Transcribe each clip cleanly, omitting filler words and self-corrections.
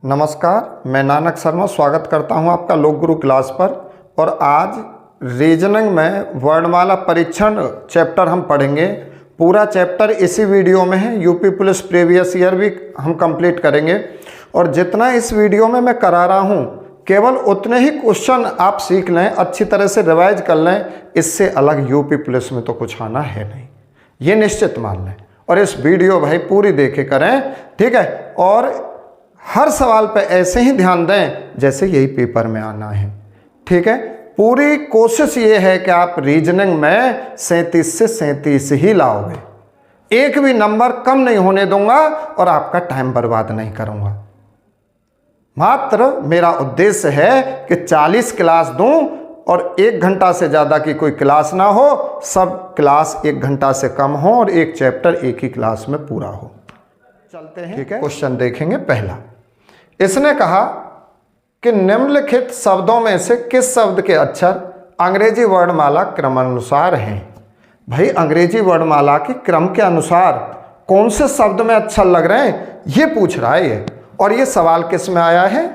नमस्कार, मैं नानक शर्मा स्वागत करता हूं आपका लोक गुरु क्लास पर। और आज रीजनिंग में वर्णमाला परीक्षण चैप्टर हम पढ़ेंगे। पूरा चैप्टर इसी वीडियो में है। यूपी पुलिस प्रीवियस ईयर भी हम कंप्लीट करेंगे और जितना इस वीडियो में मैं करा रहा हूं केवल उतने ही क्वेश्चन आप सीख लें, अच्छी तरह से रिवाइज कर लें। इससे अलग यूपी पुलिस में तो कुछ आना है नहीं, ये निश्चित मान लें। और इस वीडियो भाई पूरी देखे करें, ठीक है। और हर सवाल पे ऐसे ही ध्यान दें जैसे यही पेपर में आना है, ठीक है। पूरी कोशिश ये है कि आप रीजनिंग में 37 से 37 ही लाओगे। एक भी नंबर कम नहीं होने दूंगा और आपका टाइम बर्बाद नहीं करूंगा। मात्र मेरा उद्देश्य है कि 40 क्लास दूं और 1 घंटा से ज़्यादा की कोई क्लास ना हो, सब क्लास 1 घंटा से कम हो और एक चैप्टर एक ही क्लास में पूरा हो। चलते हैं, ठीक है। क्वेश्चन देखेंगे। पहला इसने कहा कि निम्नलिखित शब्दों में से किस शब्द के अक्षर अंग्रेजी वर्णमाला क्रमानुसार हैं। भाई अंग्रेजी वर्णमाला के क्रम के अनुसार कौन से शब्द में अक्षर लग रहे हैं ये पूछ रहा है ये। और ये सवाल किस में आया है,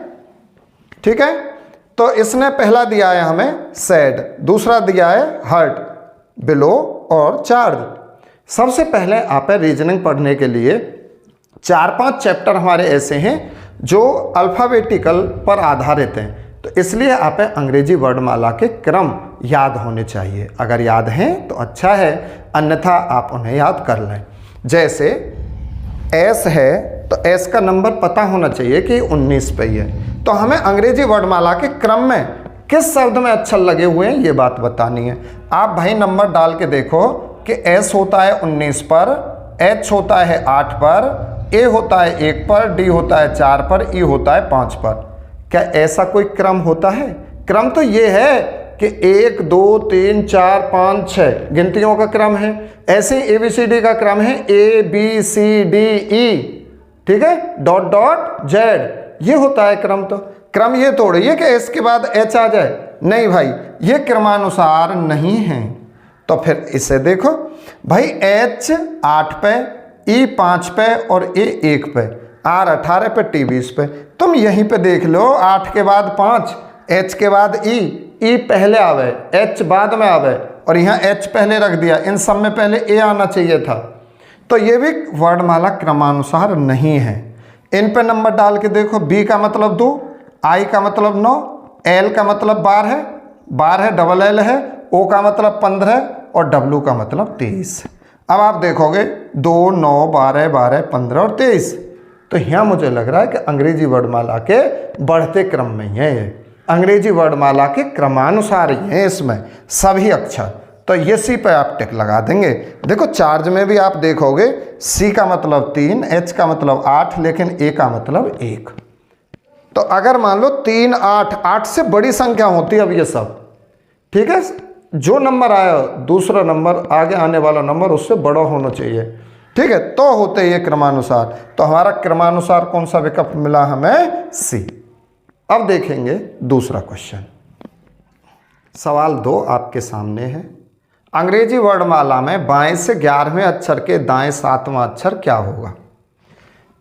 ठीक है। तो इसने पहला दिया है हमें सैड, दूसरा दिया है हर्ट, बिलो और चार्ज। सबसे पहले आप रीजनिंग पढ़ने के लिए 4-5 चैप्टर हमारे ऐसे हैं जो अल्फ़ाबेटिकल पर आधारित हैं, तो इसलिए आप अंग्रेजी वर्णमाला के क्रम याद होने चाहिए। अगर याद हैं तो अच्छा है, अन्यथा आप उन्हें याद कर लें। जैसे एस है तो एस का नंबर पता होना चाहिए कि 19 पे ही है। तो हमें अंग्रेजी वर्णमाला के क्रम में किस शब्द में अक्षर लगे हुए हैं ये बात बतानी है। आप भाई नंबर डाल के देखो कि एस होता है 19 पर, एच होता है 8 पर, ए होता है 1 पर, डी होता है 4 पर, ई होता है 5 पर। क्या ऐसा कोई क्रम होता है? क्रम तो ये है कि 1 2 3 4 5 6 गिनतियों का क्रम है। ऐसे ABCD का क्रम है ABCDE, ठीक है, डॉट डॉट जेड, ये होता है क्रम। तो क्रम ये थोड़ी है कि एस के बाद एच आ जाए, नहीं भाई, ये क्रमानुसार नहीं है। तो फिर इसे देखो भाई, एच 8 पे, ई 5 पे और ए 1 पे, आर 18 पे, टी 20 पे। तुम यहीं पे देख लो, 8 के बाद 5, एच के बाद ई पहले आवे, एच बाद में आवे, और यहाँ एच पहले रख दिया। इन सब में पहले ए आना चाहिए था। तो ये भी वर्णमाला क्रमानुसार नहीं है। इन पे नंबर डाल के देखो, बी का मतलब 2, आई का मतलब 9, एल का मतलब 12 है, डबल एल है, ओ का मतलब 15 और डब्लू का मतलब 23। अब आप देखोगे 2 9 12 12 15 और 23। तो यहाँ मुझे लग रहा है कि अंग्रेजी वर्णमाला के बढ़ते क्रम में ही है ये। अंग्रेजी वर्णमाला के क्रमानुसार ही है इसमें सभी अक्षर। तो ये सी पे आप टिक लगा देंगे। देखो चार्ज में भी आप देखोगे, सी का मतलब 3, एच का मतलब 8, लेकिन ए का मतलब 1। तो अगर मान लो 3 8 से बड़ी संख्या होती है अब ये सब, ठीक है। जो नंबर आया दूसरा नंबर, आगे आने वाला नंबर उससे बड़ा होना चाहिए, ठीक है, तो होते ये क्रमानुसार। तो हमारा क्रमानुसार कौन सा विकल्प मिला हमें? सी। अब देखेंगे दूसरा क्वेश्चन। सवाल 2 आपके सामने है। अंग्रेजी वर्णमाला में बाएं से 11वें अक्षर के दाएं 7वां अक्षर क्या होगा?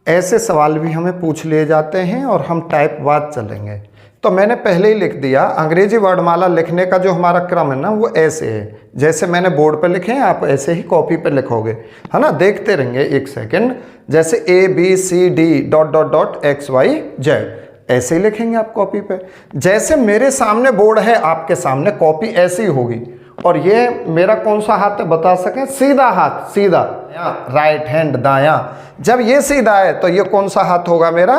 ऐसे सवाल भी हमें पूछ लिए जाते हैं और हम टाइप वाइज चलेंगे। तो मैंने पहले ही लिख दिया, अंग्रेजी वर्णमाला लिखने का जो हमारा क्रम है ना वो ऐसे है, जैसे मैंने बोर्ड पे लिखे हैं आप ऐसे ही कॉपी पे लिखोगे, है ना। देखते रहेंगे 1 सेकंड। जैसे ABCD dot dot dot XYZ, ऐसे ही लिखेंगे आप कॉपी पे। जैसे मेरे सामने बोर्ड है, आपके सामने कॉपी ऐसी होगी। और ये मेरा कौन सा हाथ है बता सकें? सीधा हाथ, सीधा, राइट हैंड दायां। जब ये सीधा है तो ये कौन सा हाथ होगा मेरा?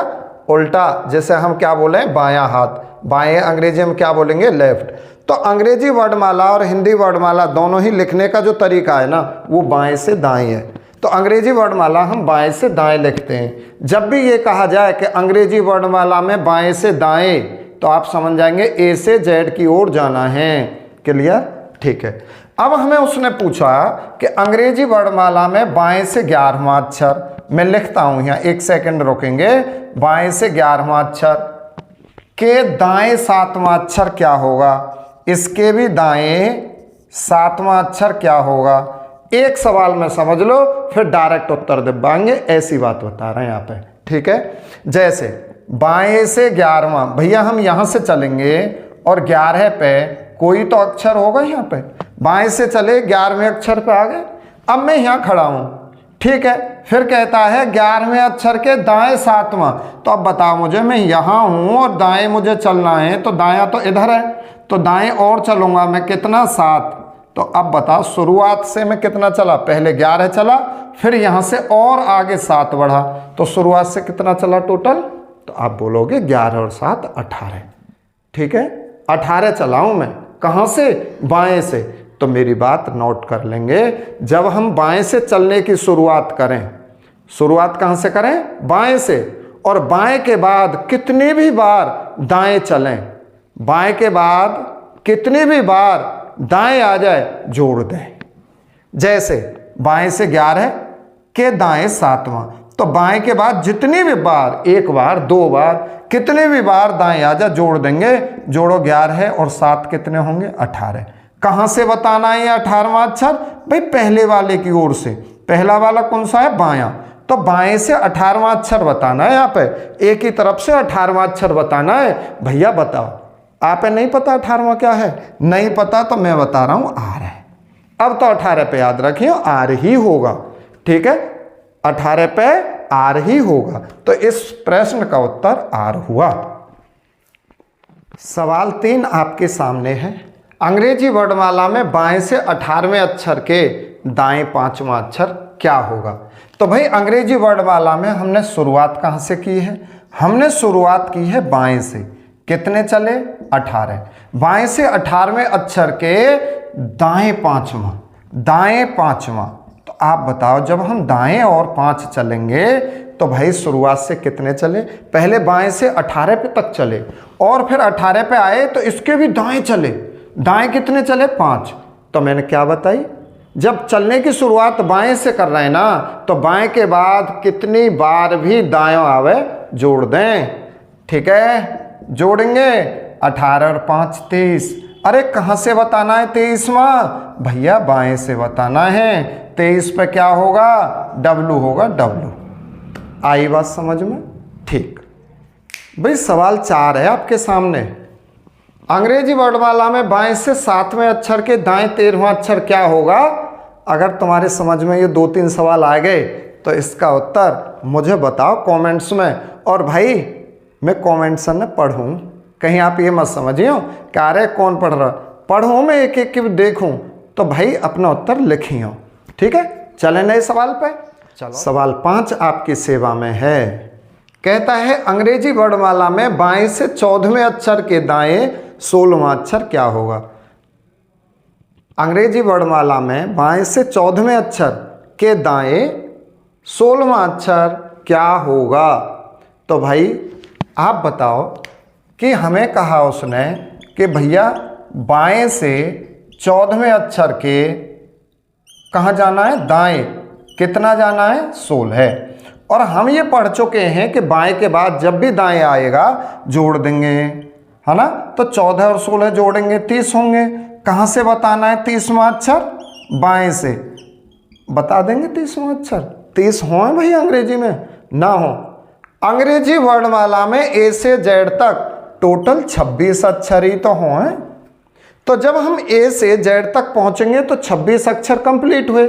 उल्टा। जैसे हम क्या बोले, बायां हाथ। बाएं अंग्रेजी में क्या बोलेंगे? लेफ्ट। तो अंग्रेजी वर्णमाला और हिंदी वर्णमाला दोनों ही लिखने का जो तरीका है ना वो बाएं से दाएं है। तो अंग्रेजी वर्णमाला हम बाएं से दाएं लिखते हैं। जब भी ये कहा जाए कि अंग्रेजी वर्णमाला में बाएं से दाएं, तो आप समझ जाएंगे ए से जेड की ओर जाना है। क्लियर? ठीक है। अब हमें उसने पूछा कि अंग्रेजी वर्णमाला में बाएं से 11वां अक्षर, मैं लिखता हूं यहाँ, 1 सेकंड रोकेंगे। बाएं से 11वां अक्षर के दाएं 7वां अक्षर क्या होगा? इसके भी दाएं 7वां अक्षर क्या होगा? एक सवाल में समझ लो, फिर डायरेक्ट उत्तर दिखाएंगे। ऐसी बात बता रहे हैं यहाँ पे, ठीक है। जैसे बाएं से 11वां, भैया हम यहाँ से चलेंगे और 11 पे कोई तो अक्षर होगा यहाँ पे, बाएं से चले 11वें अक्षर पे आ गए। अब मैं यहाँ खड़ा हूँ, ठीक है, फिर कहता है 11वें अक्षर के दाएं 7वां। तो अब बताओ मुझे, मैं यहाँ हूँ और दाएं मुझे चलना है, तो दायां तो इधर है, तो दाएं और चलूँगा मैं कितना 7। तो अब बताओ शुरुआत से मैं कितना चला, पहले 11 चला, फिर यहाँ से और आगे 7 बढ़ा, तो शुरुआत से कितना चला टोटल। तो आप बोलोगे 11 और 7 18, ठीक है, 18 चलाऊँ मैं, कहाँ से, बाएं से। तो मेरी बात नोट कर लेंगे, जब हम बाएं से चलने की शुरुआत करें, शुरुआत कहाँ से करें, बाएं से, और बाएं के बाद कितनी भी बार दाएं चलें, बाएं के बाद कितनी भी बार दाएं आ जाए जोड़ दें। जैसे बाएं से 11 के दाएं 7वां, तो बाएं के बाद जितनी भी बार, एक बार, दो बार, कितनी भी बार दाएं आ जाए जोड़ देंगे। जोड़ो 11 और 7 कितने होंगे, 18। कहाँ से बताना है ये 18वां अक्षर, भाई पहले वाले की ओर से। पहला वाला कौन सा है, बायां, तो बाएं से 18वां अक्षर बताना है। यहाँ पे एक ही तरफ से 18वां अक्षर बताना है। भैया बताओ, आप नहीं पता 18वां क्या है, नहीं पता तो मैं बता रहा हूँ, आर है। अब तो 18 पे याद रखिए आर ही होगा, ठीक है, 18 पे आर ही होगा। तो इस प्रश्न का उत्तर आर हुआ। सवाल 3 आपके सामने है। अंग्रेजी वर्णमाला में बाएं से 18वें अक्षर के दाएं 5वां अक्षर क्या होगा। तो भाई अंग्रेजी वर्णमाला में हमने शुरुआत कहाँ से की है, हमने शुरुआत की है बाएं से। कितने चले, 18। बाएं से 18वें अक्षर के दाएं 5वां, दाएं 5वां। तो आप बताओ, जब हम दाएं और 5 चलेंगे तो भाई शुरुआत से कितने चले, पहले बाएं से 18 पे तक चले और फिर 18 पे आए तो इसके भी दाएं चले। दाएं कितने चले, 5। तो मैंने क्या बताई, जब चलने की शुरुआत बाएं से कर रहे हैं ना, तो बाएं के बाद कितनी बार भी दाएं आवे जोड़ दें, ठीक है, जोड़ेंगे। 18 और 5 23। अरे कहाँ से बताना है 23वां, भैया बाएं से बताना है। 23 पे क्या होगा, डब्लू होगा, डब्लू। आई बात समझ में, ठीक। भाई सवाल 4 है आपके सामने। अंग्रेजी वर्णमाला में बाएं से 7वें अक्षर के दाएं 13वां अक्षर क्या होगा। अगर तुम्हारे समझ में ये 2-3 सवाल आ गए तो इसका उत्तर मुझे बताओ कमेंट्स में। और भाई मैं कमेंट्स में पढ़ूं, कहीं आप ये मत समझियो कि अरे कौन पढ़ रहा, पढ़ूं मैं एक एक देखूं, तो भाई अपना उत्तर लिखियो, ठीक है। चले नए सवाल पे। चलो सवाल 5 आपकी सेवा में है। कहता है अंग्रेजी वर्णमाला में बाएं से 14वें अक्षर के दाएं 16वां अक्षर क्या होगा। अंग्रेजी वर्णमाला में बाएं से 14वें अक्षर के दाएं 16वां अक्षर क्या होगा। तो भाई आप बताओ कि हमें कहा उसने कि भैया बाएं से 14वें अक्षर के कहाँ जाना है, दाएं। कितना जाना है, 16 है। और हम ये पढ़ चुके हैं कि बाएं के बाद जब भी दाएं आएगा जोड़ देंगे, है ना। तो 14 और 16 जोड़ेंगे 30 होंगे। कहाँ से बताना है 30वां अक्षर, बाएं से बता देंगे 30वां अक्षर। 30 हो भाई अंग्रेजी में, ना हो। अंग्रेजी वर्णमाला में ए से जेड तक टोटल 26 अक्षर ही तो हो। तो जब हम ए से जेड तक पहुंचेंगे तो 26 अक्षर कंप्लीट हुए।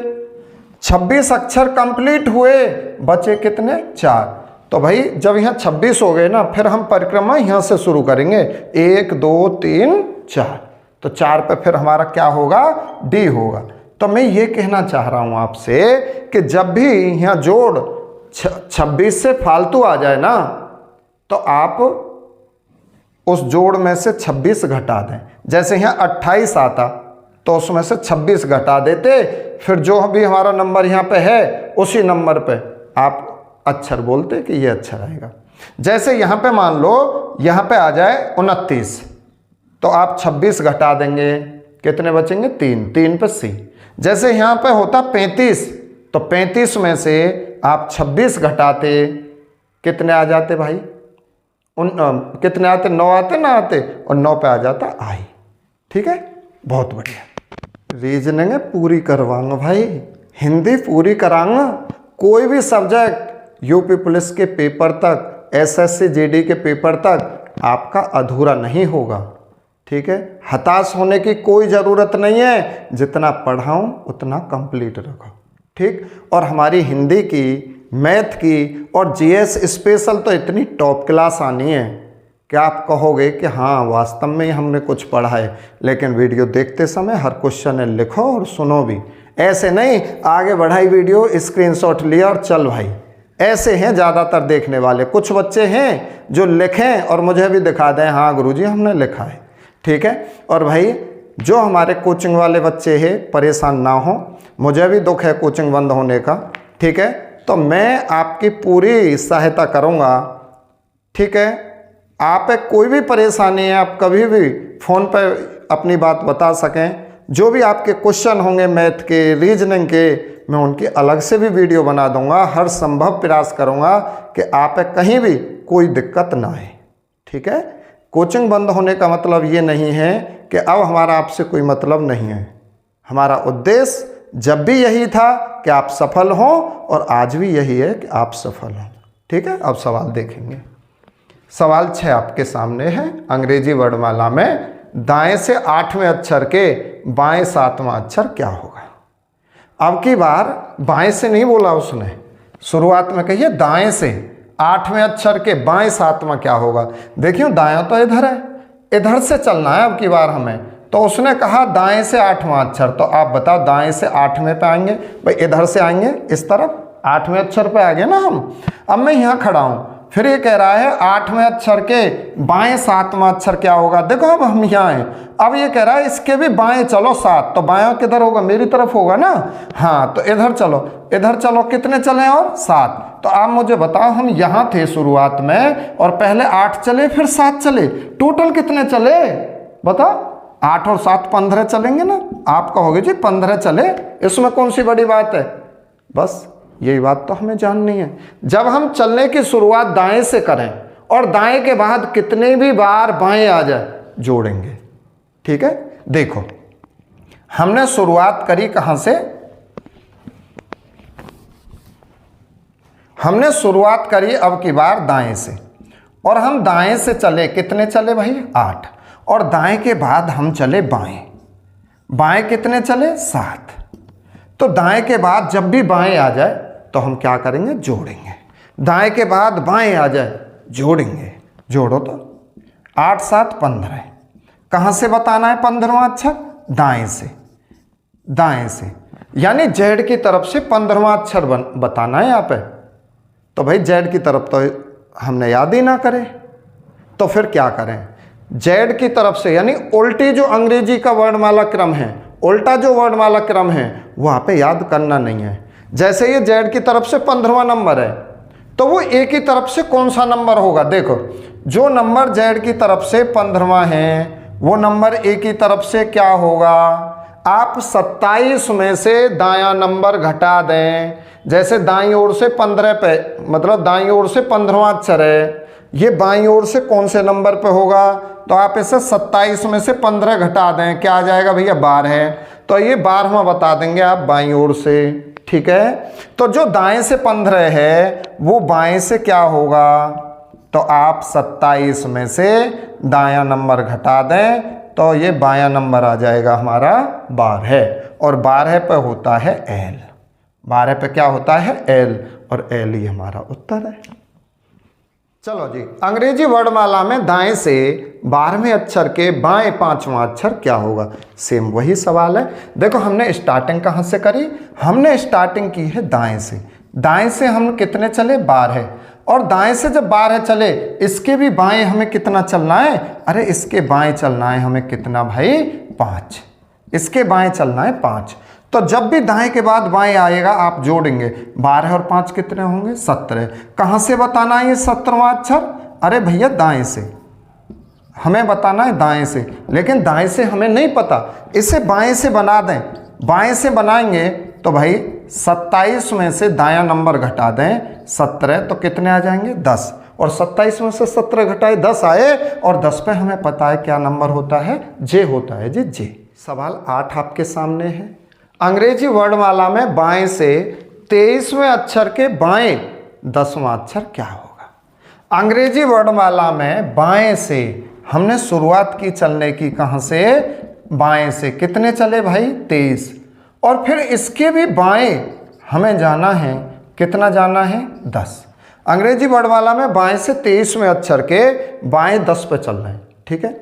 26 अक्षर कंप्लीट हुए, बचे कितने, 4। तो भाई जब यहाँ 26 हो गए ना, फिर हम परिक्रमा यहाँ से शुरू करेंगे, 1 2 3 4। तो 4 पे फिर हमारा क्या होगा, डी होगा। तो मैं ये कहना चाह रहा हूँ आपसे कि जब भी यहाँ जोड़ 26 से फालतू आ जाए ना, तो आप उस जोड़ में से 26 घटा दें। जैसे यहाँ 28 आता तो उसमें से 26 घटा देते, फिर जो भी हमारा नंबर यहाँ पे है उसी नंबर पे आप अक्षर बोलते कि ये अक्षर आएगा। जैसे यहाँ पे मान लो यहाँ पे आ जाए 29, तो आप 26 घटा देंगे, कितने बचेंगे, 3। 3 पे सी। जैसे यहाँ पे होता 35, तो 35 में से आप 26 घटाते, कितने आ जाते भाई, कितने आते, 9 आते ना आते, और 9 पे आ जाता आई। ठीक है, बहुत बढ़िया। रीजनिंग पूरी करवाऊंगा भाई, हिंदी पूरी कराऊंगा। कोई भी सब्जेक्ट यूपी पुलिस के पेपर तक एसएससी जीडी के पेपर तक आपका अधूरा नहीं होगा। ठीक है, हताश होने की कोई ज़रूरत नहीं है, जितना पढ़ाऊँ उतना कंप्लीट रखो। ठीक, और हमारी हिंदी की, मैथ की और जीएस स्पेशल तो इतनी टॉप क्लास आनी है कि आप कहोगे कि हाँ वास्तव में हमने कुछ पढ़ा है। लेकिन वीडियो देखते समय हर क्वेश्चन लिखो और सुनो भी, ऐसे नहीं आगे बढ़ाई वीडियो स्क्रीनशॉट लिया और चल भाई। ऐसे हैं ज़्यादातर देखने वाले। कुछ बच्चे हैं जो लिखें और मुझे भी दिखा दें हाँ गुरुजी हमने लिखा है। ठीक है, और भाई जो हमारे कोचिंग वाले बच्चे हैं परेशान ना हो, मुझे भी दुख है कोचिंग बंद होने का। ठीक है, तो मैं आपकी पूरी सहायता करूँगा। ठीक है, आप कोई भी परेशानी है आप कभी भी फ़ोन पर अपनी बात बता सकें। जो भी आपके क्वेश्चन होंगे मैथ के, रीजनिंग के, मैं उनकी अलग से भी वीडियो बना दूंगा। हर संभव प्रयास करूंगा कि आप कहीं भी कोई दिक्कत ना आए। ठीक है, कोचिंग बंद होने का मतलब ये नहीं है कि अब हमारा आपसे कोई मतलब नहीं है। हमारा उद्देश्य जब भी यही था कि आप सफल हों और आज भी यही है कि आप सफल हों। ठीक है, अब सवाल देखेंगे। सवाल 6 आपके सामने है। अंग्रेजी वर्णमाला में दाएं से 8वें अक्षर के बाएं 7वां अक्षर क्या होगा? अब की बार बाएं से नहीं बोला उसने, शुरुआत में कहिए दाएं से 8वें अक्षर के बाएं 7वां क्या होगा। देखिए दायां तो इधर है, इधर से चलना है अब की बार हमें। तो उसने कहा दाएं से 8वां अक्षर, तो आप बताओ दाएं से 8वें पे आएंगे भाई, इधर से आएंगे इस तरफ 8वें अक्षर पे आ गए ना हम। अब मैं यहाँ खड़ा हूँ, फिर ये कह रहा है 8वें अक्षर के बाएं 7वां अक्षर क्या होगा। देखो अब हम यहाँ हैं, अब ये कह रहा है इसके भी बाएं चलो 7, तो बायां किधर होगा, मेरी तरफ होगा ना। हाँ, तो इधर चलो, कितने चले और 7। तो आप मुझे बताओ हम यहाँ थे शुरुआत में और पहले 8 चले फिर 7 चले, टोटल कितने चले बताओ। 8 और 7 15 चलेंगे ना। आप कहोगे जी 15 चले, इसमें कौन सी बड़ी बात है। बस यही बात तो हमें जाननी है। जब हम चलने की शुरुआत दाएं से करें और दाएं के बाद कितने भी बार बाएं आ जाए जोड़ेंगे। ठीक है, देखो हमने शुरुआत करी कहां से, हमने शुरुआत करी अब की बार दाएं से, और हम दाएं से चले, कितने चले भाई 8, और दाएं के बाद हम चले बाएं, बाएं कितने चले 7। तो दाएं के बाद जब भी बाएं आ जाए तो हम क्या करेंगे, जोड़ेंगे। दाएं के बाद बाएं आ जाए जोड़ेंगे। जोड़ो तो 8 7 15। कहाँ से बताना है 15वां अक्षर, दाएं से, दाएं से यानी जेड की तरफ से 15वां अक्षर बताना है यहाँ पे। तो भाई जेड की तरफ तो हमने याद ही ना करें, तो फिर क्या करें, जेड की तरफ से यानी उल्टी जो अंग्रेजी का वर्णमाला क्रम है, उल्टा जो वर्णमाला क्रम है वहाँ पे याद करना नहीं है। जैसे ये जेड की तरफ से 15वां नंबर है तो वो ए की तरफ से कौन सा नंबर होगा। देखो जो नंबर जेड की तरफ से 15वां है वो नंबर ए की तरफ से क्या होगा। आप 27 में से दायां नंबर घटा दें। जैसे दाईं ओर से 15 पे, मतलब दाईं ओर से 15वां अक्षर है, ये बाईं ओर से कौन से नंबर पे होगा, तो आप इसे 27 में से 15 घटा दें, क्या आ जाएगा भैया 12 है। तो ये 12वां बता देंगे आप बाईं ओर से। ठीक है, तो जो दाएं से 15 है वो बाएं से क्या होगा, तो आप 27 में से दायां नंबर घटा दें तो ये बायां नंबर आ जाएगा हमारा 12, और 12 पे होता है एल। 12 पे क्या होता है एल, और एल ही हमारा उत्तर है। चलो जी, अंग्रेजी वर्णमाला में दाएं से 12वें अक्षर के बाएं 5वां अक्षर क्या होगा। सेम वही सवाल है। देखो हमने स्टार्टिंग कहाँ से करी, हमने स्टार्टिंग की है दाएं से। दाएं से हम कितने चले 12, और दाएं से जब 12 चले इसके भी बाएं हमें कितना चलना है, अरे इसके बाएं चलना है हमें कितना भाई 5, इसके बाएं चलना है 5। तो जब भी दाएं के बाद बाएं आएगा आप जोड़ेंगे, 12 और 5 कितने होंगे 17। कहाँ से बताना है ये 17वां अक्षर, अरे भैया दाएं से हमें बताना है, दाएं से, लेकिन दाएं से हमें नहीं पता, इसे बाएं से बना दें। बाएं से बनाएंगे तो भाई 27 में से दायां नंबर घटा दें 17, तो कितने आ जाएंगे 10, और 27 में से 17 घटाए 10 आए, और 10 पे हमें पता है क्या नंबर होता है, जे होता है जी जे। सवाल 8 आपके सामने है। अंग्रेजी वर्णमाला में बाएं से 23वें अक्षर के बाएं 10वां अक्षर क्या होगा। अंग्रेजी वर्णमाला में बाएं से हमने शुरुआत की चलने की, कहाँ से? बाएं से। कितने चले भाई? 23। और फिर इसके भी बाएं हमें जाना है, कितना जाना है? 10। अंग्रेजी वर्णमाला में बाएं से 23वें अक्षर के बाएं 10 पे चल रहे हैं, ठीक है।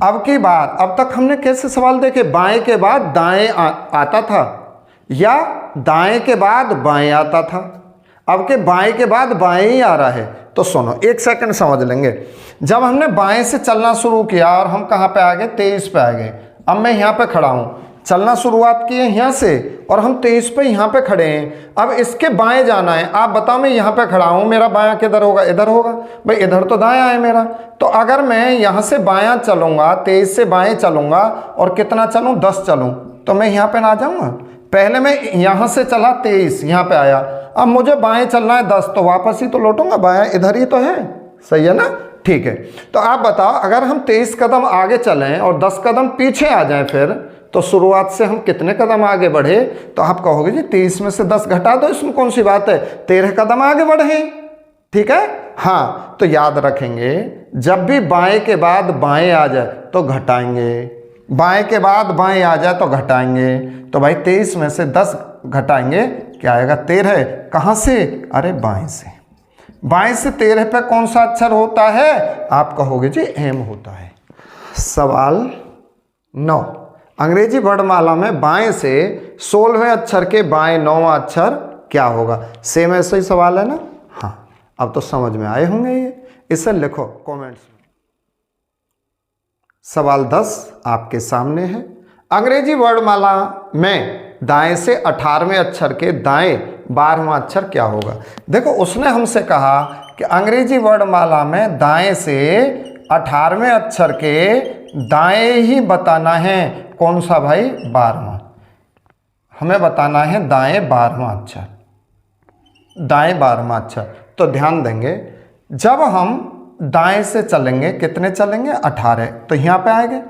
अब की बार, अब तक हमने कैसे सवाल देखे? बाएं के बाद दाएं आता था या दाएं के बाद बाएं आता था। अब के बाएं के बाद बाएं ही आ रहा है। तो सुनो, एक सेकंड समझ लेंगे। जब हमने बाएं से चलना शुरू किया और हम कहाँ पे आ गए? 23 पे आ गए। अब मैं यहाँ पे खड़ा हूँ, चलना शुरुआत की है यहाँ से और हम 23 पे यहाँ पे खड़े हैं। अब इसके बाएं जाना है। आप बताओ, मैं यहाँ पे खड़ा हूँ, मेरा बायां किधर होगा? इधर होगा। भाई इधर तो दायां है मेरा। तो अगर मैं यहाँ से बायां चलूँगा, 23 से बाएं चलूँगा और कितना चलूँ? 10 चलूँ, तो मैं यहाँ पे ना जाऊँगा? पहले मैं यहाँ से चला 23, यहाँ पे आया, अब मुझे बाएं चलना है 10, तो वापस ही तो लौटूंगा, बायां इधर ही तो है। सही है ना? ठीक है। तो आप बताओ, अगर हम 23 कदम आगे चलें और 10 कदम पीछे आ जाएं, फिर तो शुरुआत से हम कितने कदम आगे बढ़े? तो आप कहोगे जी 23 में से 10 घटा दो, इसमें कौन सी बात है, 13 कदम आगे बढ़े। ठीक है। हाँ, तो याद रखेंगे, जब भी बाएं के बाद बाएं आ जाए तो घटाएंगे, बाएं के बाद बाएं आ जाए तो घटाएंगे। तो भाई 23 में से 10 घटाएंगे, क्या आएगा? 13। कहाँ से? अरे बाएं से। बाएं से 13 पे कौन सा अक्षर होता है? आप कहोगे जी एम होता है। सवाल 9, अंग्रेजी वर्णमाला में बाएं से 16वें अक्षर के बाएं 9वां अक्षर क्या होगा? सेम ऐसा ही सवाल है ना? हाँ, अब तो समझ में आए होंगे ये। इसे लिखो कमेंट्स में। सवाल 10 आपके सामने है। अंग्रेजी वर्णमाला में दाएं से 18वें अक्षर के दाएं 12वां अक्षर क्या होगा? देखो, उसने हमसे कहा कि अंग्रेजी वर्णमाला में दाएं से 18वें अक्षर के दाएं ही बताना है। कौन सा भाई? 12वां। हमें बताना है दाएं 12वां अक्षर, दाएं 12वां अक्षर। तो ध्यान देंगे, जब हम दाएं से चलेंगे, कितने चलेंगे? 18, तो यहाँ पे आएंगे।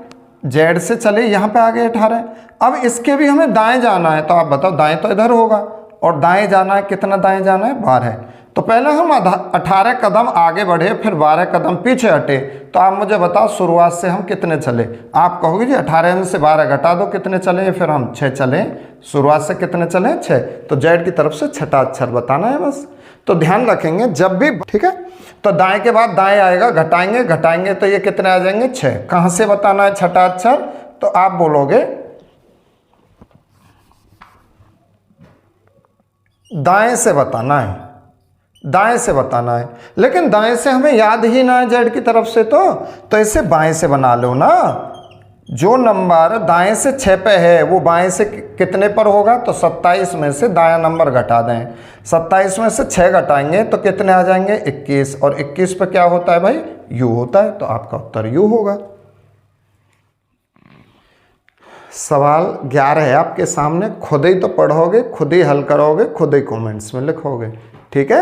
जेड से चले, यहाँ पे आ गए 18। अब इसके भी हमें दाएं जाना है, तो आप बताओ, दाएं तो इधर होगा और दाएं जाना है, कितना दाएं जाना है? 12। तो पहले हम 18 कदम आगे बढ़े, फिर 12 कदम पीछे हटे। तो आप मुझे बताओ, शुरुआत से हम कितने चले? आप कहोगे जी 18 में से 12 घटा दो, कितने चले? फिर हम 6 चले। शुरुआत से कितने चले? 6। तो जेड की तरफ से छठा अक्षर बताना है बस। तो ध्यान रखेंगे जब भी, ठीक है। तो दाएं के बाद दाएं आएगा, घटाएंगे घटाएंगे तो ये कितने आ जाएंगे? 6। कहाँ से बताना है छठा अक्षर? तो आप बोलोगे दाएं से बताना है, दाएं से बताना है। लेकिन दाएं से हमें याद ही ना है जेड की तरफ से, तो इसे बाएं से बना लो ना। जो नंबर दाएं से 6 पे है वो बाएं से कितने पर होगा? तो 27 में से दायां नंबर घटा दें। 27 में से 6 घटाएंगे तो कितने आ जाएंगे? 21। और 21 पे क्या होता है भाई? यू होता है। तो आपका उत्तर यू होगा। सवाल 11 है आपके सामने, खुद ही तो पढ़ोगे, खुद ही हल करोगे, खुद ही कमेंट्स में लिखोगे। ठीक है।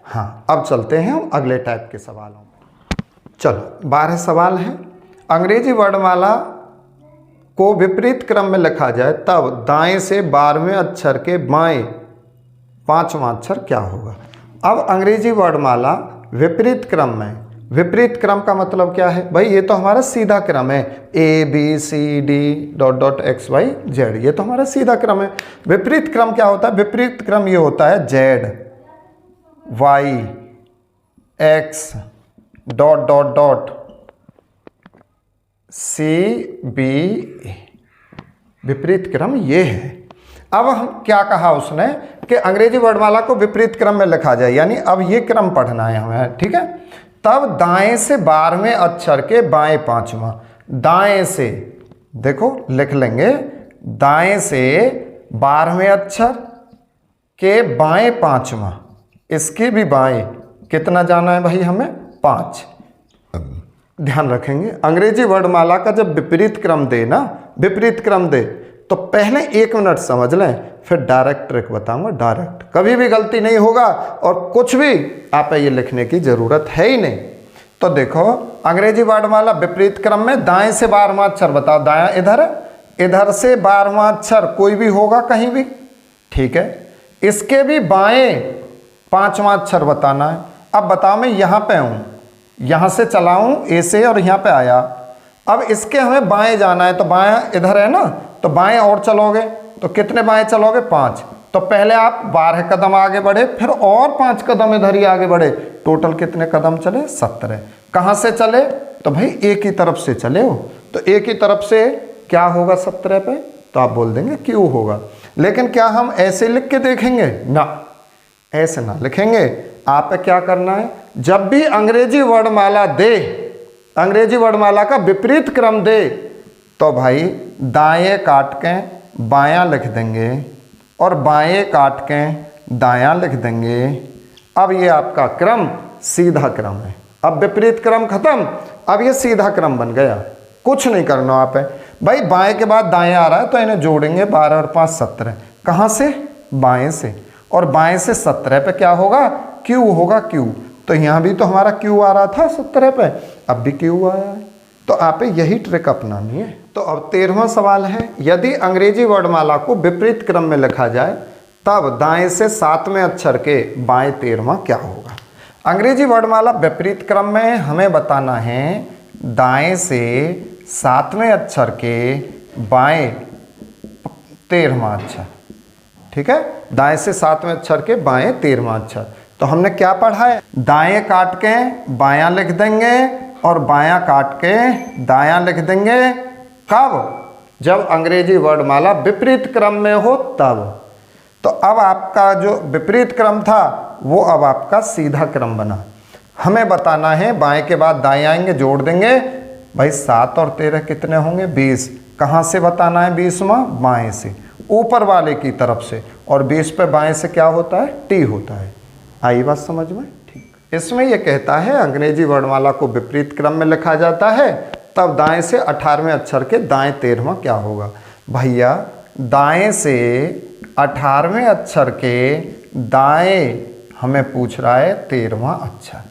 हाँ, अब चलते हैं हम अगले टाइप के सवालों में। चलो, 12 सवाल हैं। अंग्रेजी वर्णमाला को विपरीत क्रम में लिखा जाए तब दाएं से 12वें अक्षर के बाएं 5वां अक्षर क्या होगा? अब अंग्रेजी वर्णमाला विपरीत क्रम में, विपरीत क्रम का मतलब क्या है भाई? ये तो हमारा सीधा क्रम है, ABCD ... ये तो हमारा सीधा क्रम है। विपरीत क्रम क्या होता है? विपरीत क्रम ये होता है ZY X ... CB। विपरीत क्रम ये है। अब हम क्या कहा उसने कि अंग्रेजी वर्णमाला को विपरीत क्रम में लिखा जाए, यानी अब ये क्रम पढ़ना है हमें। ठीक है। तब दाएं से 12वें अक्षर के बाएं 5वां, दाएं से, देखो लिख लेंगे, दाएं से 12वें अक्षर के बाएं 5वां, इसके भी बाएं कितना जाना है भाई हमें? 5। ध्यान रखेंगे, अंग्रेजी वर्णमाला का जब विपरीत क्रम दे ना, विपरीत क्रम दे, तो पहले 1 मिनट समझ लें, फिर डायरेक्ट ट्रिक बताऊंगा। डायरेक्ट कभी भी गलती नहीं होगा और कुछ भी आप ये लिखने की जरूरत है ही नहीं। तो देखो, अंग्रेजी वर्णमाला विपरीत क्रम में दाएं से 12वां अक्षर बताओ। दायां इधर, इधर से 12वां अक्षर कोई भी होगा कहीं भी। ठीक है। इसके भी बाएं 5वां अक्षर बताना है। अब बताओ, मैं यहाँ पे हूँ, यहाँ से चलाऊं ए से और यहाँ पे आया। अब इसके हमें बाएं जाना है, तो बाएं इधर है ना, तो बाएं और चलोगे तो कितने बाएं चलोगे 5। तो पहले आप 12 कदम आगे बढ़े, फिर और 5 कदम इधर ही आगे बढ़े, टोटल कितने कदम चले 17। कहाँ से चले, तो भाई ए की तरफ से चले हो, तो ए की तरफ से क्या होगा 17 पे, तो आप बोल देंगे क्यू होगा। लेकिन क्या हम ऐसे लिख के देखेंगे ना, ऐसे ना लिखेंगे। आप क्या करना है, जब भी अंग्रेजी वर्णमाला दे, अंग्रेजी वर्णमाला का विपरीत क्रम दे, तो भाई दाएं काट के बायां लिख देंगे और बाएं काट के दायां लिख देंगे। अब ये आपका क्रम सीधा क्रम है। अब विपरीत क्रम खत्म, अब ये सीधा क्रम बन गया, कुछ नहीं करना आप है भाई। बाएं के बाद दाएं आ रहा है तो इन्हें जोड़ेंगे, 12 और 5 17। कहाँ से, बाएं से, और बाएं से 17 पे क्या होगा, क्यू होगा क्यू। तो यहाँ भी तो हमारा क्यू आ रहा था 17 पे, अब भी क्यू आया है। तो आप यही ट्रिक अपनानी है। तो अब 13वां सवाल है, यदि अंग्रेजी वर्णमाला को विपरीत क्रम में लिखा जाए तब दाएं से 7वें अक्षर के बाएं 13वां क्या होगा। अंग्रेजी वर्णमाला विपरीत क्रम में, हमें बताना है दाएं से 7वें अक्षर के बाएं 13वां अक्षर। ठीक है, दाएं से 7वें अक्षर के बाएं 13वां अक्षर। तो हमने क्या पढ़ा है, दाएं काट के बायां लिख देंगे और बायां काट के दायां लिख देंगे। कब, जब अंग्रेजी वर्णमाला विपरीत क्रम में हो तब। तो अब आपका जो विपरीत क्रम था वो अब आपका सीधा क्रम बना। हमें बताना है बाएं के बाद दाएं आएंगे, जोड़ देंगे भाई 7 और 13 कितने होंगे 20। कहाँ से बताना है 20वां, बाएं से, ऊपर वाले की तरफ से, और 20 पे बाएं से क्या होता है, टी होता है। आई बात समझ में, ठीक। इसमें यह कहता है अंग्रेजी वर्णमाला को विपरीत क्रम में लिखा जाता है तब दाएं से 18वें अक्षर के दाएं 13वां क्या होगा। भैया दाएं से 18वें अक्षर के दाएं हमें पूछ रहा है 13वां अक्षर।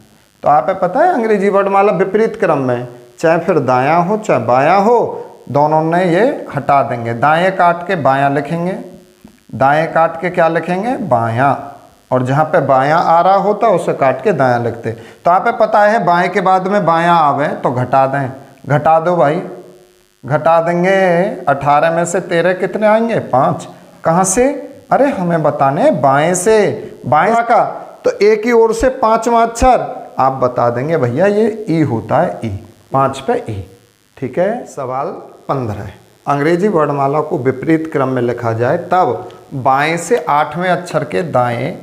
तो आपको पता है अंग्रेजी वर्णमाला विपरीत क्रम में, चाहे फिर दायां हो चाहे बायां हो, दोनों ने ये हटा देंगे। दाएं काट के बायां लिखेंगे, दाएं काट के क्या लिखेंगे, बायां, और जहाँ पे बायां आ रहा होता उसे काट के दायां लिखते। तो आपको पता है बाएं के बाद में बायां आवे तो घटा दें, घटा दो भाई, घटा देंगे। 18 में से 13 कितने आएंगे 5। कहाँ से, अरे हमें बताने बाएं से, बाएं का, तो ए की ओर से 5वां अक्षर आप बता देंगे भैया ये ई होता है, ई, 5 पे ई। ठीक है, सवाल 15 है, अंग्रेजी वर्णमाला को विपरीत क्रम में लिखा जाए तब बाएं से 8वें अक्षर के दाएं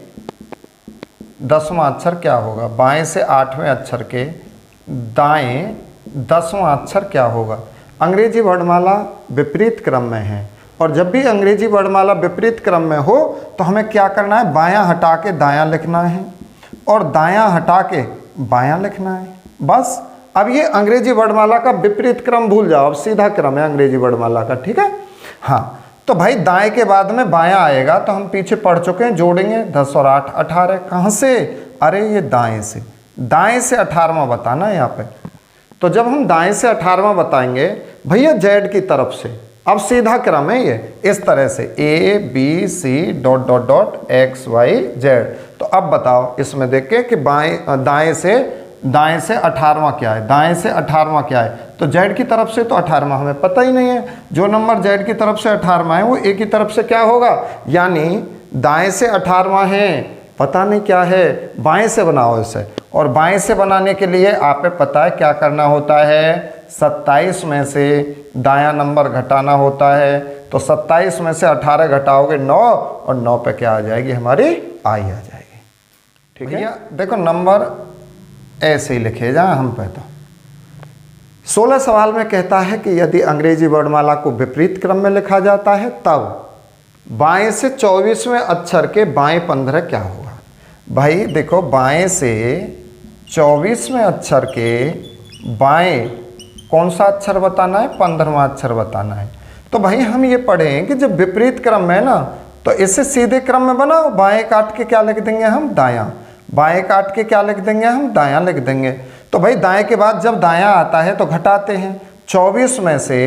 10वां अक्षर क्या होगा। बाएं से 8वें अक्षर के दाएं 10वां अक्षर क्या होगा। अंग्रेजी वर्णमाला विपरीत क्रम में है, और जब भी अंग्रेजी वर्णमाला विपरीत क्रम में हो तो हमें क्या करना है, बायां हटा के दायां लिखना है और दायां हटा के बायां लिखना है, बस। अब ये अंग्रेजी वर्णमाला का विपरीत क्रम भूल जाओ, अब सीधा क्रम है अंग्रेजी वर्णमाला का। ठीक है, हाँ। तो भाई दाएं के बाद में बायां आएगा तो हम पीछे पढ़ चुके हैं, जोड़ेंगे 10 और 8 18। कहाँ से, अरे ये दाएं से, दाएं से 18वां बताना है यहाँ पे। तो जब हम दाएं से 18वां बताएंगे भैया जेड की तरफ से, अब सीधा क्रम है ये, इस तरह से A B C dot dot dot X Y Z. तो अब बताओ इसमें देख के कि दाएं से 18वां क्या है, दाएं से 18वां क्या है। तो जेड की तरफ से तो 18वां हमें पता ही नहीं है, जो नंबर जेड की तरफ से 18वां है वो ए की तरफ से क्या होगा, यानी दाएं से 18वां है, पता नहीं क्या है, बाएं से बनाओ इसे। और बाएं से बनाने के लिए आपको पता है क्या करना होता है, 27 में से दायां नंबर घटाना होता है। तो 27 में से 18 घटाओगे 9, और 9 पे क्या आ जाएगी हमारी, आई आ जाएगी। ठीक है, देखो नंबर ऐसे ही लिखे जा हम पे। तो 16 सवाल में कहता है कि यदि अंग्रेजी वर्णमाला को विपरीत क्रम में लिखा जाता है तब बाएं से 24वें अक्षर के बाएं 15 क्या होगा। भाई देखो बाएं से 24वें अक्षर के बाएं कौन सा अक्षर बताना है, 15वां अक्षर बताना है। तो भाई हम ये पढ़ें कि जब विपरीत क्रम में ना, तो इसे सीधे क्रम में बनाओ, बाएं काट के क्या लिख देंगे हम, दायां, बाएं काट के क्या लिख देंगे हम, दायां लिख देंगे। तो भाई दाएं के बाद जब दायां आता है तो घटाते हैं, 24 में से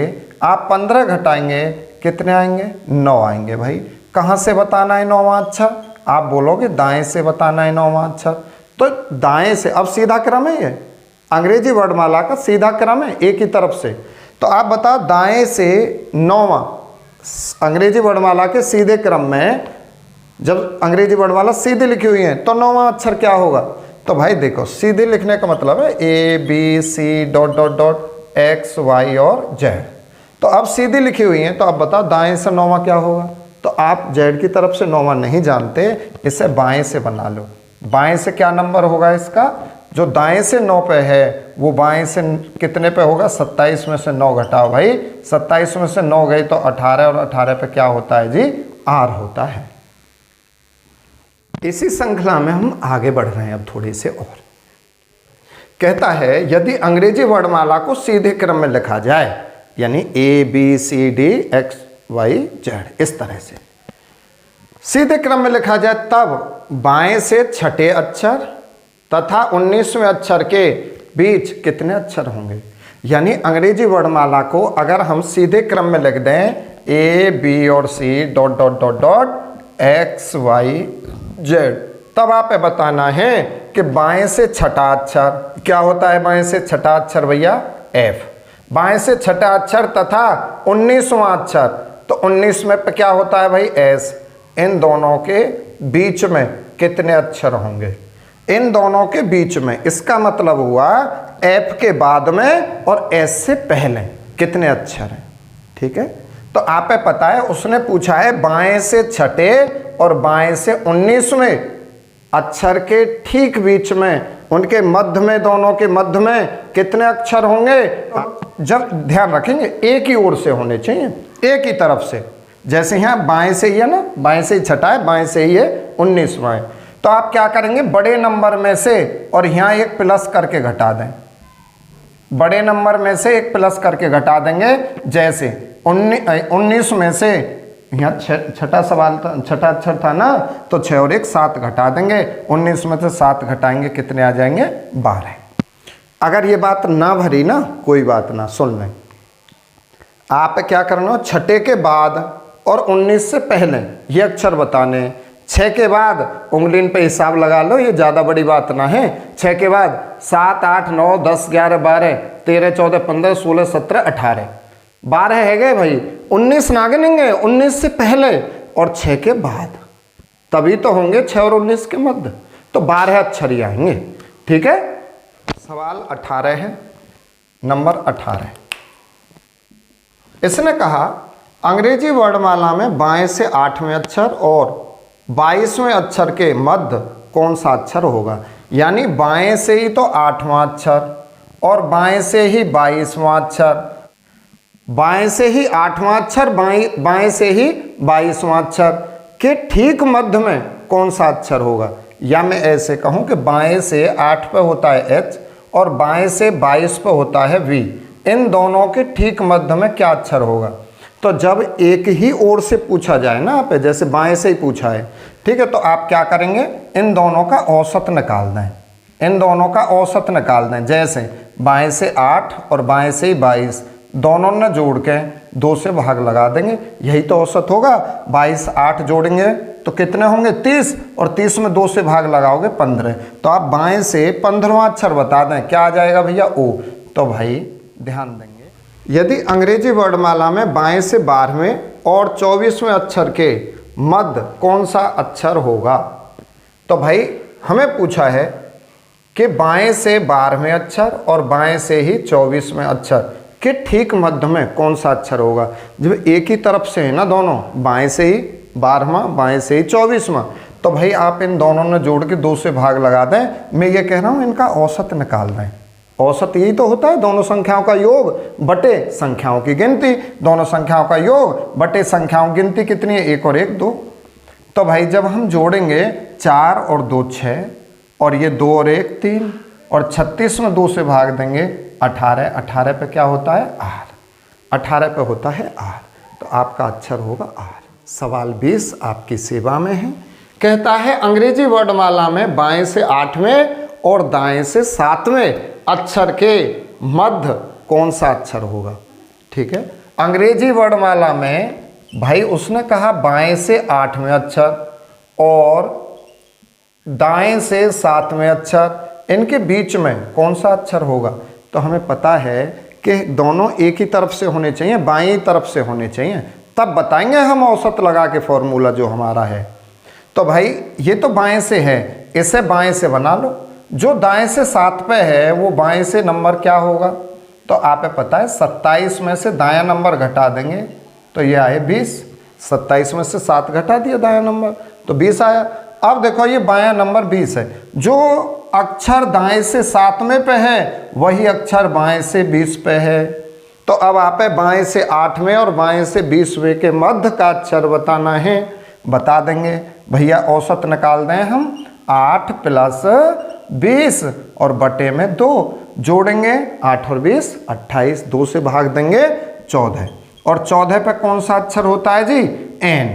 आप 15 घटाएंगे कितने आएंगे, 9 आएंगे। भाई कहाँ से बताना है 9वां अक्षर, आप बोलोगे दाएं से बताना है 9वां अक्षर। तो दाएं से, अब सीधा क्रम है ये, अंग्रेजी वर्णमाला का सीधा क्रम है एक ही तरफ से। तो आप बताओ दाएं से नौवां, अंग्रेजी वर्णमाला के सीधे क्रम में जब अंग्रेजी वर्णमाला सीधी लिखी हुई है तो नौवां अक्षर क्या होगा? तो भाई देखो सीधे लिखने का मतलब है A B C dot dot dot X Y और जेड। तो अब सीधी लिखी हुई है तो अब बताओ दाएं से नौवां क्या होगा? तो आप जेड की तरफ से नौवां नहीं जानते, इसे बाएं से बना लो। बाएं से क्या नंबर होगा इसका? जो दाएं से 9 पे है वो बाएं से कितने पे होगा? 27 में से 9 घटाओ भाई, 27 में से 9 गई तो 18 और 18 पे क्या होता है जी? आर होता है। इसी श्रृंखला में हम आगे बढ़ रहे हैं अब थोड़ी से और। कहता है यदि अंग्रेजी वर्णमाला को सीधे क्रम में लिखा जाए, यानी A B C D X Y Z, इस तरह से सीधे क्रम में लिखा जाए, तब बाएं से छठे अक्षर तथा 19वें अक्षर के बीच कितने अक्षर होंगे? यानी अंग्रेजी वर्णमाला को अगर हम सीधे क्रम में लिख दें ए बी और C dot dot dot dot X Y Z, तब आप बताना है कि बाएं से छठा अक्षर क्या होता है? बाएं से छठा अक्षर भैया एफ, बाएं से छठा अक्षर तथा 19वां अक्षर, तो 19 में पे क्या होता है भाई? एस। इन दोनों के बीच में कितने अक्षर होंगे? इन दोनों के बीच में, इसका मतलब हुआ एफ के बाद में और एस से पहले कितने अक्षर हैं। ठीक है, तो आपे पता है उसने पूछा है बाएं से छठे और बाएं से 19वें अक्षर के ठीक बीच में, उनके मध्य में, दोनों के मध्य में कितने अक्षर होंगे? जब ध्यान रखेंगे एक ही ओर से होने चाहिए, एक ही तरफ से। जैसे यहाँ बाएं से ही है ना, बाएं से ही छठा है, बाएं से ही है 19वां है, तो आप क्या करेंगे? बड़े नंबर में से और यहाँ एक प्लस करके घटा दें, बड़े नंबर में से एक प्लस करके घटा देंगे। जैसे 19 में से यहाँ छठा सवाल था, छठा अक्षर था ना, तो 6 और 1 7 घटा देंगे, 19 में से 7 घटाएंगे कितने आ जाएंगे? 12। अगर ये बात ना भरी ना, कोई बात ना, सुन लें। आप क्या करना? छठे के बाद और 19 से पहले ये अक्षर बताने, 6 के बाद उंगली पे हिसाब लगा लो, ये ज़्यादा बड़ी बात ना है। 6 के बाद 7 8 9 10 11 12 13 14 15 16 17 18 12 है गए भाई। 19 ना गिनेंगे, 19 से पहले और 6 के बाद, तभी तो होंगे 6 और 19 के मध्य, तो 12 अक्षर ही आएंगे। ठीक है, सवाल 18 है, नंबर 18। इसने कहा अंग्रेजी वर्णमाला में बाएं से 8वें अक्षर और 22वें अक्षर के मध्य कौन सा अक्षर होगा? यानी बाएं से ही तो 8वां अक्षर और बाएं से ही 22वां अक्षर, बाएं से ही 8वां अक्षर, बाएं से ही 22वां अक्षर के ठीक मध्य में कौन सा अक्षर होगा? या मैं ऐसे कहूं कि बाएं से 8 पे होता है एच और बाएं से 22 पे होता है वी, इन दोनों के ठीक मध्य में क्या अक्षर होगा? तो जब एक ही ओर से पूछा जाए ना, आप जैसे बाएं से ही पूछा है, ठीक है, तो आप क्या करेंगे? इन दोनों का औसत निकाल दें, इन दोनों का औसत निकाल दें। जैसे बाएं से 8 और बाएं से 22, दोनों ने जोड़ के 2 से भाग लगा देंगे, यही तो औसत होगा। 22 8 जोड़ेंगे तो कितने होंगे? 30, और 30 में 2 से भाग लगाओगे 15। तो आप बाएं से 15वां अक्षर बता दें, क्या आ जाएगा भैया? ओ। तो भाई ध्यान देंगे, यदि अंग्रेजी वर्णमाला में बाएं से 12वें और 24वें अक्षर के मध्य कौन सा अक्षर होगा? तो भाई हमें पूछा है कि बाएं से 12वें अक्षर और बाएं से ही 24वें अक्षर के ठीक मध्य में कौन सा अक्षर होगा? जब एक ही तरफ से है ना दोनों, बाएं से ही 12वां, बाएं से ही 24वां, तो भाई आप इन दोनों ने जोड़ के 2 से भाग लगा दें। मैं ये कह रहा हूँ इनका औसत निकाल दें। औसत यही तो होता है, दोनों संख्याओं का योग बटे संख्याओं की गिनती, दोनों संख्याओं का योग बटे संख्याओं की गिनती कितनी है? 1 और 1 2। तो भाई जब हम जोड़ेंगे 4 और 2 6 और ये 2 और 1 3 और 36 में 2 से भाग देंगे 18, 18 पे क्या होता है? आर, 18 पे होता है आर, तो आपका अक्षर होगा आर। सवाल 20 आपकी सेवा में है। कहता है अंग्रेजी वर्णमाला में बाएं से 8वें और दाएं से 7वें अक्षर के मध्य कौन सा अक्षर होगा? ठीक है, अंग्रेजी वर्णमाला में भाई उसने कहा बाएं से 8वें अक्षर और दाएं से 7वें अक्षर इनके बीच में कौन सा अक्षर होगा? तो हमें पता है कि दोनों एक ही तरफ से होने चाहिए, बाईं तरफ से होने चाहिए, तब बताएंगे हम औसत लगा के फॉर्मूला जो हमारा है। तो भाई ये तो बाएं से है, इसे बाएं से बना लो। जो दाएं से 7 पे है वो बाएं से नंबर क्या होगा? तो आप पता है 27 में से दायां नंबर घटा देंगे तो ये आए 20। 27 में से 7 घटा दिया दायां नंबर तो 20 आया। अब देखो ये बायां नंबर 20 है। जो अक्षर दाएं से 7वें पे है वही अक्षर बाएं से 20 पे है। तो अब आप बाएं से 8वें और बाएं से 20वें के मध्य का अक्षर बताना है, बता देंगे। भैया औसत निकाल दें हम, 8 प्लस 20 और बटे में 2 जोड़ेंगे, 8 और 20 28, 2 से भाग देंगे 14। और 14 पे कौन सा अक्षर होता है जी? एन।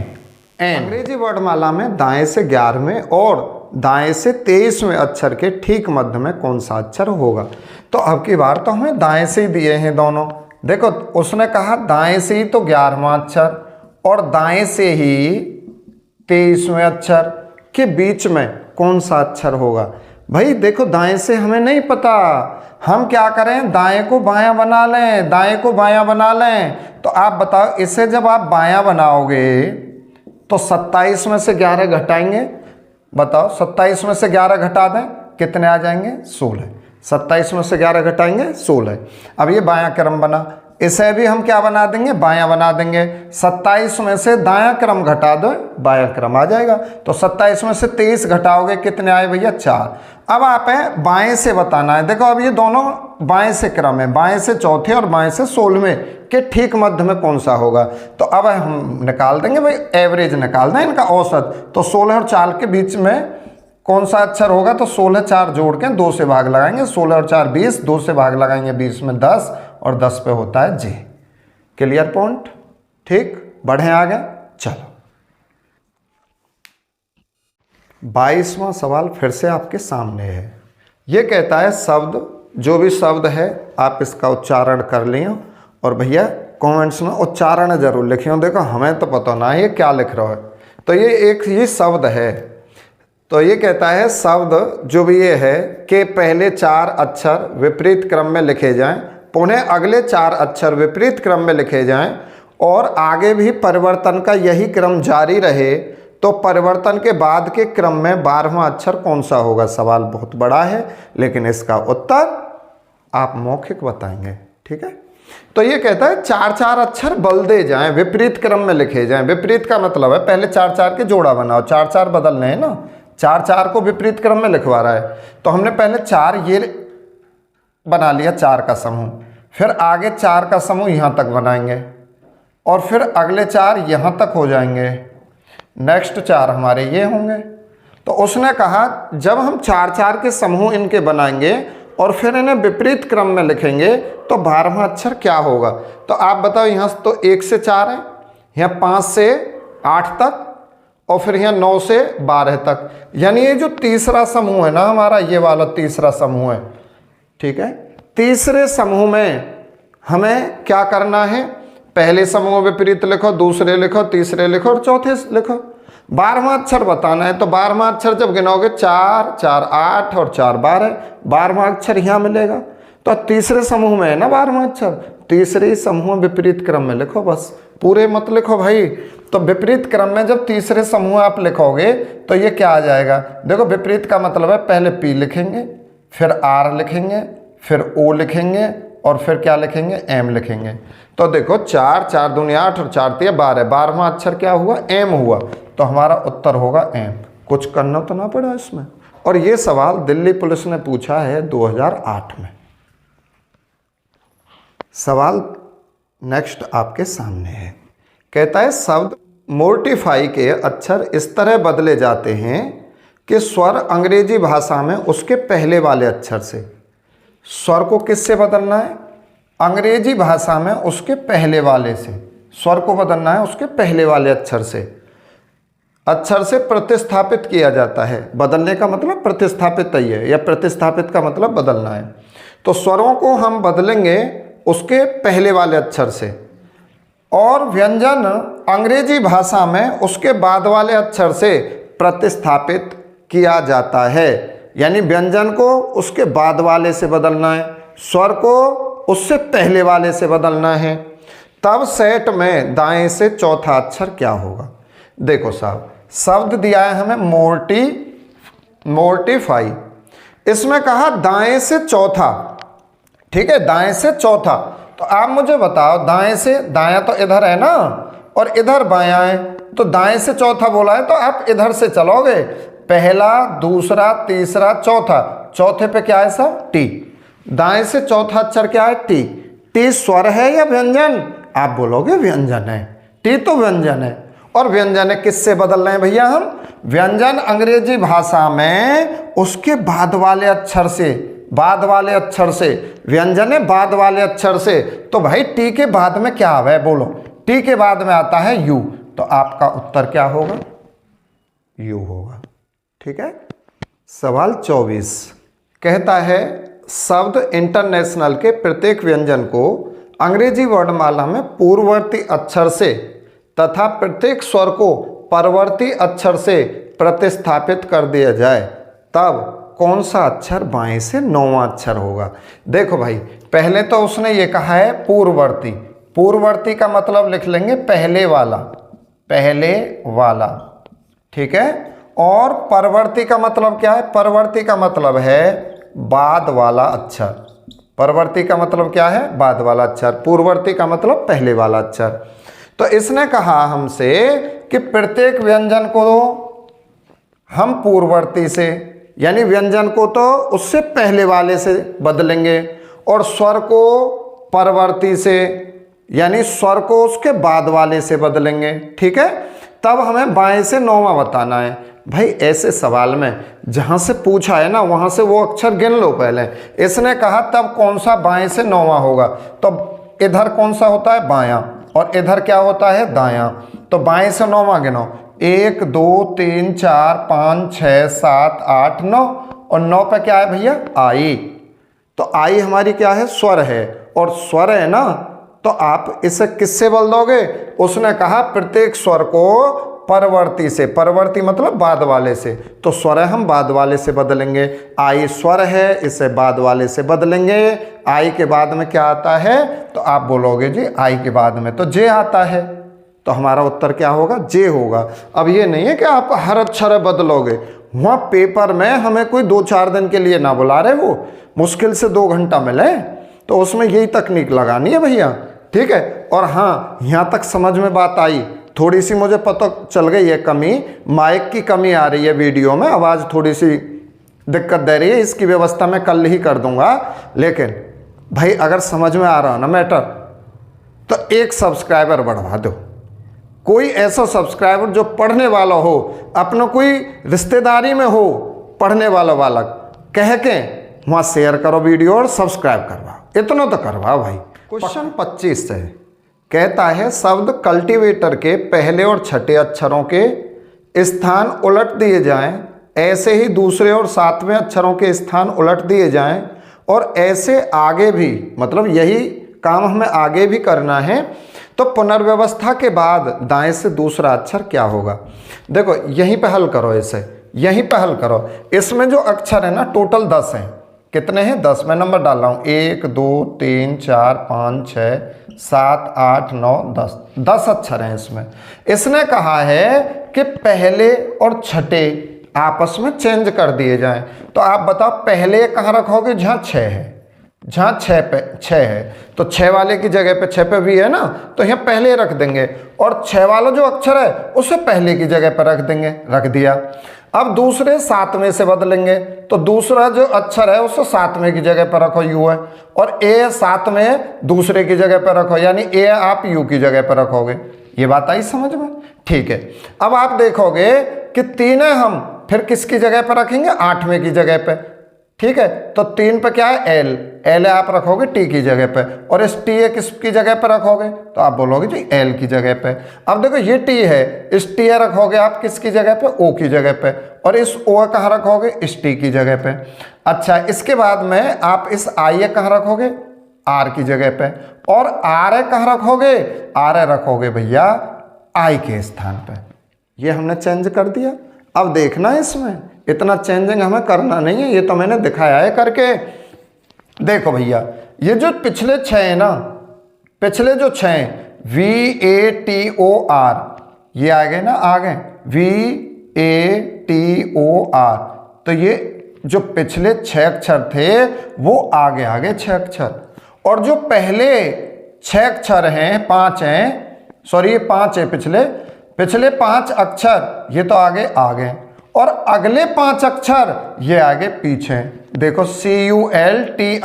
अंग्रेजी वर्णमाला में दाएं से 11वें और दाएं से 23वें अक्षर के ठीक मध्य में कौन सा अक्षर होगा? तो अब की बार तो हमें दाएं से ही दिए हैं दोनों। देखो उसने कहा दाएं से ही तो 11वां अक्षर और दाएं से ही 23वें अक्षर के बीच में कौन सा अक्षर होगा? भाई देखो दाएं से हमें नहीं पता, हम क्या करें, दाएं को बायां बना लें, दाएं को बायां बना लें। तो आप बताओ, इसे जब आप बायां बनाओगे तो 27 में से 11 घटाएंगे, बताओ 27 में से 11 घटा दें कितने आ जाएंगे? 16। 27 में से 11 घटाएंगे 16। अब ये बायां क्रम बना, इसे भी हम क्या बना देंगे? बायां बना देंगे। 27 में से दायां क्रम घटा दो, बायां क्रम आ जाएगा। तो 27 में से 23 घटाओगे कितने आए भैया? 4। अब आप है बाएं से बताना है। देखो अब ये दोनों बाएं से क्रम है, बाएं से चौथे और बाएं से 16वें के ठीक मध्य में कौन सा होगा? तो अब हम निकाल देंगे भाई, एवरेज निकाल दें इनका औसत। तो 16 और 4 के बीच में कौन सा अक्षर होगा? तो 16 4 जोड़ के 2 से भाग लगाएंगे, 16 और 4 20, 2 से भाग लगाएंगे 20 में 10 और 10 पे होता है जे। Clear point? ठीक, बढ़े आगे। चलो 22वां सवाल फिर से आपके सामने है। ये कहता है शब्द, जो भी शब्द है आप इसका उच्चारण कर लियो और भैया कमेंट्स में उच्चारण जरूर लिखियो। देखो हमें तो पता ना है ये क्या लिख रहा है। तो ये शब्द है। तो ये कहता है शब्द जो भी ये है कि पहले 4 अक्षर विपरीत क्रम में लिखे जाएं, पुनः अगले 4 अक्षर विपरीत क्रम में लिखे जाएं और आगे भी परिवर्तन का यही क्रम जारी रहे, तो परिवर्तन के बाद के क्रम में 12वां अक्षर कौन सा होगा? सवाल बहुत बड़ा है लेकिन इसका उत्तर आप मौखिक बताएंगे, ठीक है। तो ये कहता है 4-4 अक्षर बदल दे जाएं, विपरीत क्रम में लिखे जाएं। विपरीत का मतलब है पहले 4-4 के जोड़ा बनाओ, 4-4 बदलने हैं ना, 4-4 को विपरीत क्रम में लिखवा रहा है। तो हमने पहले 4 ये बना लिया, 4 का समूह, फिर आगे 4 का समूह यहाँ तक बनाएंगे और फिर अगले 4 यहाँ तक हो जाएंगे, नेक्स्ट 4 हमारे ये होंगे। तो उसने कहा जब हम 4-4 के समूह इनके बनाएंगे और फिर इन्हें विपरीत क्रम में लिखेंगे तो 12वां अक्षर क्या होगा? तो आप बताओ, यहाँ तो 1 से 4 है, यहाँ 5 से 8 तक और फिर यहाँ 9 से 12 तक, यानी ये जो तीसरा समूह है ना हमारा, ये वाला तीसरा समूह है, ठीक है। तीसरे समूह में हमें क्या करना है? पहले समूह विपरीत लिखो, दूसरे लिखो, तीसरे लिखो और चौथे लिखो। 12वां अक्षर बताना है। तो 12वां अक्षर जब गिनोगे 4, 4 8 और 4 12, 12वां अक्षर यहाँ मिलेगा। तो तीसरे समूह में है ना 12वां अक्षर, तीसरे समूह विपरीत क्रम में लिखो, बस पूरे मत लिखो भाई। तो विपरीत क्रम में जब तीसरे समूह आप लिखोगे तो ये क्या आ जाएगा? देखो विपरीत का मतलब है पहले P लिखेंगे, फिर R लिखेंगे, फिर O लिखेंगे और फिर क्या लिखेंगे? M लिखेंगे। तो देखो 4 4 दूनी 8 और 4 3 12, 12वां अक्षर क्या हुआ? M हुआ। तो हमारा उत्तर होगा M। कुछ करना तो ना पड़ा इसमें। और ये सवाल दिल्ली पुलिस ने पूछा है 2008 में। सवाल नेक्स्ट आपके सामने है। कहता है शब्द मोर्टिफाई के अक्षर इस तरह बदले जाते हैं कि स्वर अंग्रेजी भाषा में उसके पहले वाले अक्षर से। स्वर को किससे बदलना है? अंग्रेजी भाषा में उसके पहले वाले से स्वर को बदलना है, उसके पहले वाले अक्षर से प्रतिस्थापित किया जाता है। बदलने का मतलब प्रतिस्थापित ही है, या प्रतिस्थापित का मतलब बदलना है। तो स्वरों को हम बदलेंगे उसके पहले वाले अक्षर से, और व्यंजन अंग्रेजी भाषा में उसके बाद वाले अक्षर से प्रतिस्थापित किया जाता है। यानी व्यंजन को उसके बाद वाले से बदलना है, स्वर को उससे पहले वाले से बदलना है, तब सेट में दाएं से चौथा अक्षर क्या होगा। देखो साहब, शब्द दिया है हमें मोर्टिफाई, इसमें कहा दाएं से चौथा, ठीक है, दाएं से चौथा। तो आप मुझे बताओ, दाएं से, दायां तो इधर है ना और इधर बायां है, तो दाएं से चौथा बोला है तो आप इधर से चलोगे, पहला, दूसरा, तीसरा, चौथा, चौथे पे क्या है साहब, टी। दाएं से चौथा अक्षर क्या है, टी। टी स्वर है या व्यंजन, आप बोलोगे व्यंजन है, टी तो व्यंजन है। और व्यंजन है किससे बदल रहे हैं भैया हम, व्यंजन अंग्रेजी भाषा में उसके बाद वाले अक्षर से, बाद वाले अक्षर से, व्यंजन है बाद वाले अक्षर से। तो भाई टी के बाद में क्या है, बोलो, टी के बाद में आता है यू, तो आपका उत्तर क्या होगा, यू होगा। ठीक है। सवाल 24 कहता है शब्द इंटरनेशनल के प्रत्येक व्यंजन को अंग्रेजी वर्णमाला में पूर्ववर्ती अक्षर से तथा प्रत्येक स्वर को परवर्ती अक्षर से प्रतिस्थापित कर दिया जाए, तब कौन सा अक्षर बाएं से नौवां अक्षर होगा। देखो भाई, पहले तो उसने ये कहा है पूर्ववर्ती, पूर्ववर्ती का मतलब लिख लेंगे पहले वाला, पहले वाला, ठीक है। और परवर्ती का मतलब क्या है, परवर्ती का मतलब है बाद वाला अक्षर, परवर्ती का मतलब क्या है, बाद वाला अक्षर, पूर्ववर्ती का मतलब पहले वाला अक्षर। तो इसने कहा हमसे कि प्रत्येक व्यंजन को हम पूर्ववर्ती से, यानी व्यंजन को तो उससे पहले वाले से बदलेंगे, और स्वर को परवर्ती से, यानी स्वर को उसके बाद वाले से बदलेंगे, ठीक है। तब हमें बाएं से नौवां बताना है। भाई ऐसे सवाल में जहाँ से पूछा है ना वहाँ से वो अक्षर गिन लो पहले। इसने कहा तब कौन सा बाएं से नौवां होगा, तो इधर कौन सा होता है, बायां, और इधर क्या होता है, दायां। तो बाएं से नौवां गिनो, 1 2 3 4 5 6 7 8 9, और 9 पे क्या है भैया, आई। तो आई हमारी क्या है, स्वर है, और स्वर है ना, तो आप इसे किससे बदल दोगे, उसने कहा प्रत्येक स्वर को परवर्ती से, परवर्ती मतलब बाद वाले से, तो स्वर हम बाद वाले से बदलेंगे। आई स्वर है, इसे बाद वाले से बदलेंगे। आई के बाद में क्या आता है, तो आप बोलोगे जी आई के बाद में तो जे आता है, तो हमारा उत्तर क्या होगा, जे होगा। अब ये नहीं है कि आप हर अक्षर बदलोगे, वहाँ पेपर में हमें कोई 2-4 दिन के लिए ना बुला रहे, वो मुश्किल से 2 घंटा मिले, तो उसमें यही तकनीक लगानी है भैया, ठीक है। और हाँ, यहाँ तक समझ में बात आई, थोड़ी सी मुझे पता चल गई है कमी, माइक की कमी आ रही है वीडियो में, आवाज़ थोड़ी सी दिक्कत दे रही है, इसकी व्यवस्था मैं कल ही कर दूंगा। लेकिन भाई अगर समझ में आ रहा ना मैटर, तो 1 सब्सक्राइबर बढ़वा दो, कोई ऐसा सब्सक्राइबर जो पढ़ने वाला हो, अपना कोई रिश्तेदारी में हो पढ़ने वाला बालक, कह के वहाँ शेयर करो वीडियो और सब्सक्राइब करवाओ, इतना तो करवाओ भाई। क्वेश्चन 25 है, कहता है शब्द कल्टीवेटर के पहले और छठे अक्षरों के स्थान उलट दिए जाएं, ऐसे ही दूसरे और 7वें अक्षरों के स्थान उलट दिए जाएं, और ऐसे आगे भी, मतलब यही काम हमें आगे भी करना है, तो पुनर्व्यवस्था के बाद दाएं से दूसरा अक्षर क्या होगा। देखो यहीं पे हल करो, इसे यहीं पे हल करो। इसमें जो अक्षर है ना टोटल 10 हैं, कितने हैं, 10, मैं नंबर डाल रहा हूँ, 1 2 3 4 5 6 7 8 9 10, 10 अक्षर हैं इसमें। इसने कहा है कि पहले और छठे आपस में चेंज कर दिए जाएं, तो आप बताओ पहले कहाँ रखोगे, जहाँ 6 है, जहाँ 6 पे 6 है, तो 6 वाले की जगह पे 6 पे भी है ना, तो यहाँ पहले रख देंगे, और 6 वाला जो अक्षर है उसे पहले की जगह पर रख देंगे, रख दिया। अब दूसरे 7वें से बदलेंगे, तो दूसरा जो अक्षर है उसे 7वें की जगह पर रखो, यू है, और ए 7वें दूसरे की जगह पर रखो, यानी ए आप यू की जगह पर रखोगे। ये बात आई समझ में, ठीक है। अब आप देखोगे कि 3 हम फिर किसकी जगह पर रखेंगे, 8वें की जगह पे, ठीक है। तो 3 पे क्या है, एल, एल आप रखोगे टी की जगह पे, और इस टी ए किसकी जगह पे रखोगे, तो आप बोलोगे जी एल की जगह पे। अब देखो ये टी है, इस टी ए रखोगे आप किसकी जगह पे, ओ की जगह पे, और इस ओ कहाँ रखोगे, इस टी की जगह पे। अच्छा, इसके बाद में आप इस आई ए कहाँ रखोगे, आर की जगह पे, और आर ए कहाँ रखोगे, आर ए रखोगे भैया आई के स्थान पे। ये हमने चेंज कर दिया। अब देखना इसमें इतना चेंजिंग हमें करना नहीं है, ये तो मैंने दिखाया है करके। देखो भैया, ये जो पिछले 6 है ना, पिछले जो 6 VATOR, ये आ गए ना, आ गए VATOR, तो ये जो पिछले 6 अक्षर थे वो आगे आगे 6 अक्षर, और जो पहले 6 अक्षर हैं, 5 हैं, सॉरी ये 5 है, पिछले 5 अक्षर ये तो आगे आ गए, और अगले 5 अक्षर ये आगे पीछे। देखो CULTI।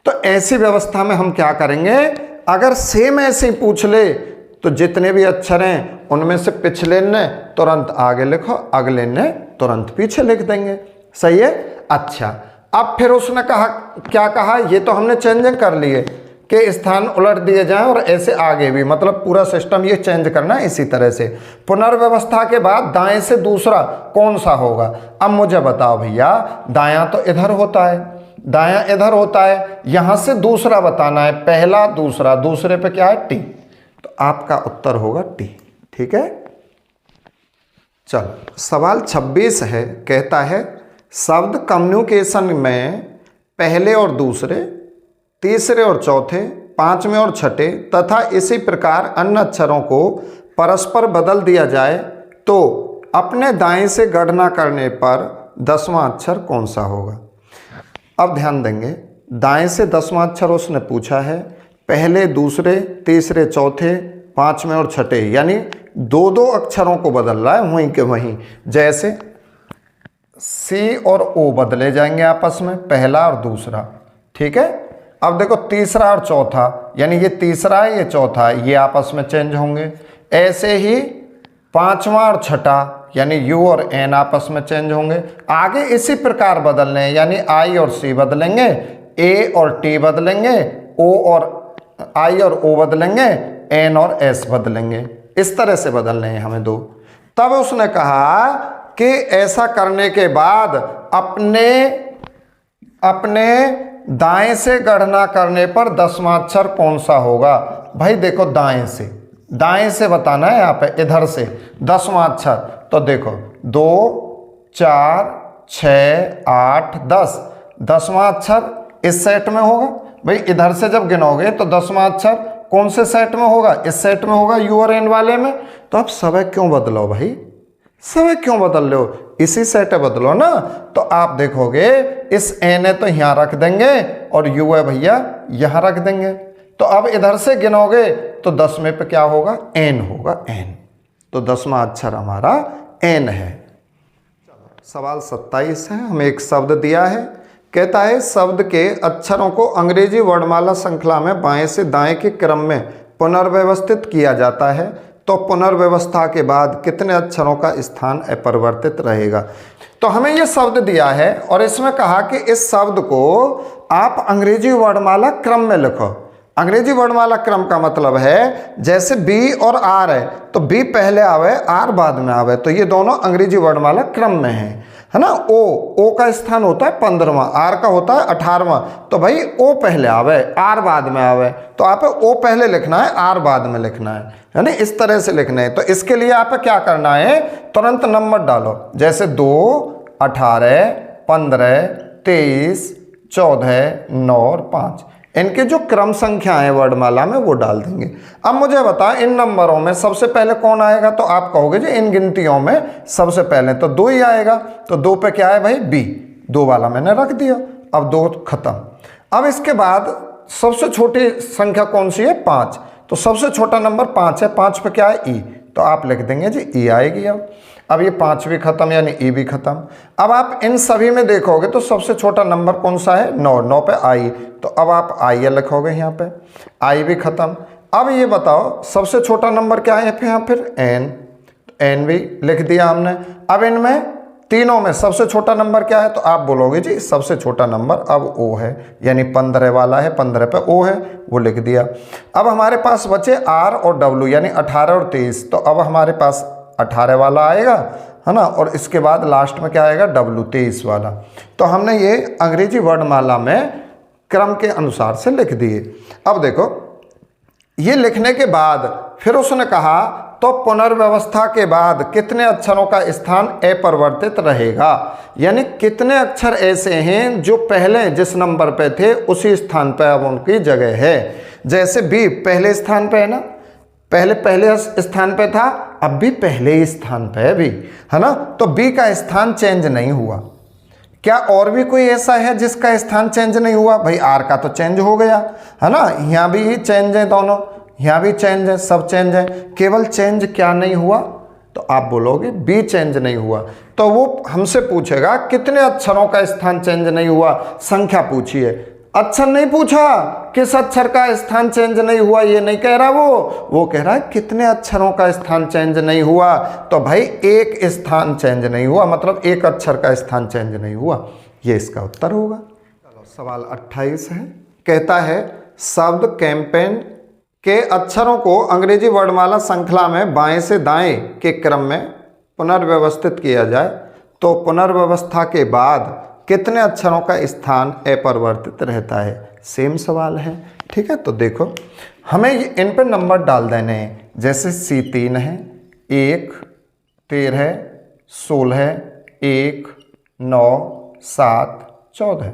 तो ऐसी व्यवस्था में हम क्या करेंगे, अगर सेम ऐसे ही पूछ ले तो जितने भी अक्षर हैं उनमें से पिछले ने तुरंत आगे लिखो, अगले ने तुरंत पीछे लिख देंगे। सही है। अच्छा, अब फिर उसने कहा, क्या कहा, ये तो हमने चेंजिंग कर लिए कि स्थान उलट दिए जाएं और ऐसे आगे भी, मतलब पूरा सिस्टम ये चेंज करना है इसी तरह से। पुनर्व्यवस्था के बाद दाएं से दूसरा कौन सा होगा। अब मुझे बताओ भैया, दायां तो इधर होता है, दायां इधर होता है, यहां से दूसरा बताना है, पहला दूसरा, दूसरे पे क्या है, टी, तो आपका उत्तर होगा टी। ठीक है। चलो सवाल 26 है, कहता है शब्द कम्युनिकेशन में पहले और दूसरे, तीसरे और चौथे, पांचवें और छठे तथा इसी प्रकार अन्य अक्षरों को परस्पर बदल दिया जाए तो अपने दाएं से गणना करने पर 10वां अक्षर कौन सा होगा। अब ध्यान देंगे, दाएं से 10वां अक्षर उसने पूछा है, पहले दूसरे तीसरे चौथे पांचवें और छठे, यानी 2-2 अक्षरों को बदल रहा है वहीं के वहीं। जैसे सी और ओ बदले जाएंगे आपस में, पहला और दूसरा। ठीक है। अब देखो तीसरा और चौथा, यानी ये तीसरा है ये चौथा है, ये आपस में चेंज होंगे। ऐसे ही पांचवा और छठा, यानी यू और एन आपस में चेंज होंगे। आगे इसी प्रकार बदलने हैं, यानी आई और सी बदलेंगे, ए और टी बदलेंगे, ओ और आई और ओ बदलेंगे, एन और एस बदलेंगे। इस तरह से बदलने हैं हमें 2। तब उसने कहा कि ऐसा करने के बाद अपने दाएं से गणना करने पर 10वां अक्षर कौन सा होगा। भाई देखो, दाएं से बताना है यहाँ पे, इधर से 10वां अक्षर। तो देखो 2 4 6 8 10, 10वां अक्षर इस सेट में होगा। भाई इधर से जब गिनोगे तो 10वां अक्षर कौन से सेट में होगा, इस सेट में होगा, यू और एन वाले में। तो अब समय क्यों बदलो भाई, समय क्यों बदल लो, इसी सेट बदलो ना। तो आप देखोगे इस एन है तो यहाँ रख देंगे और यू है भैया यहाँ रख देंगे। तो अब इधर से गिनोगे तो 10वें पे क्या होगा, एन होगा, एन। तो 10वां अक्षर हमारा एन है। सवाल 27 है, हमें एक शब्द दिया है, कहता है शब्द के अक्षरों को अंग्रेजी वर्णमाला श्रृंखला में बाएं से दाएं के क्रम में पुनर्व्यवस्थित किया जाता है, तो पुनर्व्यवस्था के बाद कितने अक्षरों का स्थान अपरिवर्तित रहेगा। तो हमें यह शब्द दिया है और इसमें कहा कि इस शब्द को आप अंग्रेजी वर्णमाला क्रम में लिखो। अंग्रेजी वर्णमाला क्रम का मतलब है जैसे बी और आर है तो बी पहले आवे आर बाद में आवे, तो ये दोनों अंग्रेजी वर्णमाला क्रम में है ना। ओ का स्थान होता है 15वां, आर का होता है 18वां, तो भाई ओ पहले आवे आर बाद में आवे, तो आप ओ पहले लिखना है आर बाद में लिखना है ना, इस तरह से लिखना है। तो इसके लिए आप क्या करना है, तुरंत नंबर डालो, जैसे 2 18 15 23 14 9 और 5, इनके जो क्रम संख्या है वर्णमाला में वो डाल देंगे। अब मुझे बता इन नंबरों में सबसे पहले कौन आएगा, तो आप कहोगे जी इन गिनतियों में सबसे पहले तो 2 ही आएगा। तो 2 पे क्या है भाई, बी, 2 वाला मैंने रख दिया, अब 2 खत्म। अब इसके बाद सबसे छोटी संख्या कौन सी है, 5, तो सबसे छोटा नंबर 5 है, 5 पे क्या है, ई, तो आप लिख देंगे जी ई आएगी। अब ये 5 भी खत्म यानी ई भी खत्म। अब आप इन सभी में देखोगे तो सबसे छोटा नंबर कौन सा है, 9, 9 पे आई, तो अब आप आई लिखोगे यहाँ पे, आई भी खत्म। अब ये बताओ सबसे छोटा नंबर क्या है यहाँ फिर एन, एन भी लिख दिया हमने। अब इनमें तीनों में सबसे छोटा नंबर क्या है, तो आप बोलोगे जी सबसे छोटा नंबर अब ओ है, यानी 15 वाला है, 15 पे ओ है, वो लिख दिया। अब हमारे पास बचे आर और डब्ल्यू यानी 18 और 23, तो अब हमारे पास 18 वाला आएगा है ना, और इसके बाद लास्ट में क्या आएगा, डब्ल्यू 23 वाला। तो हमने ये अंग्रेजी वर्णमाला में क्रम के अनुसार से लिख दिए। अब देखो ये लिखने के बाद फिर उसने कहा तो पुनर्व्यवस्था के बाद कितने अक्षरों का स्थान अपरिवर्तित रहेगा, यानी कितने अक्षर ऐसे हैं जो पहले जिस नंबर पे थे उसी स्थान पे अब उनकी जगह है। जैसे बी पहले स्थान पे है ना, पहले स्थान पे था, अब भी पहले ही स्थान पे है भी, है ना। तो बी का स्थान चेंज नहीं हुआ। क्या और भी कोई ऐसा है जिसका स्थान चेंज नहीं हुआ? भाई आर का तो चेंज हो गया, है ना, यहाँ भी चेंज है, दोनों यहाँ भी चेंज है, सब चेंज है, केवल चेंज क्या नहीं हुआ? तो आप बोलोगे बी चेंज नहीं हुआ। तो वो हमसे पूछेगा कितने अक्षरों का स्थान चेंज नहीं हुआ, संख्या पूछिए, अक्षर नहीं पूछा, किस अक्षर का स्थान चेंज नहीं हुआ ये नहीं कह रहा, वो कह रहा है कितने अक्षरों का स्थान चेंज नहीं हुआ। तो भाई एक स्थान चेंज नहीं हुआ, मतलब एक अक्षर का स्थान चेंज नहीं हुआ, ये इसका उत्तर होगा। चलो सवाल 28 है, कहता है शब्द कैंपेन के अक्षरों को अंग्रेजी वर्णमाला श्रृंखला में बाएं से दाएं के क्रम में पुनर्व्यवस्थित किया जाए तो पुनर्व्यवस्था के बाद कितने अक्षरों का स्थान अपरिवर्तित रहता है। सेम सवाल है, ठीक है। तो देखो हमें इन पर नंबर डाल देने हैं, जैसे C3 है 1, 13, 16, 1, 9, 7, 14।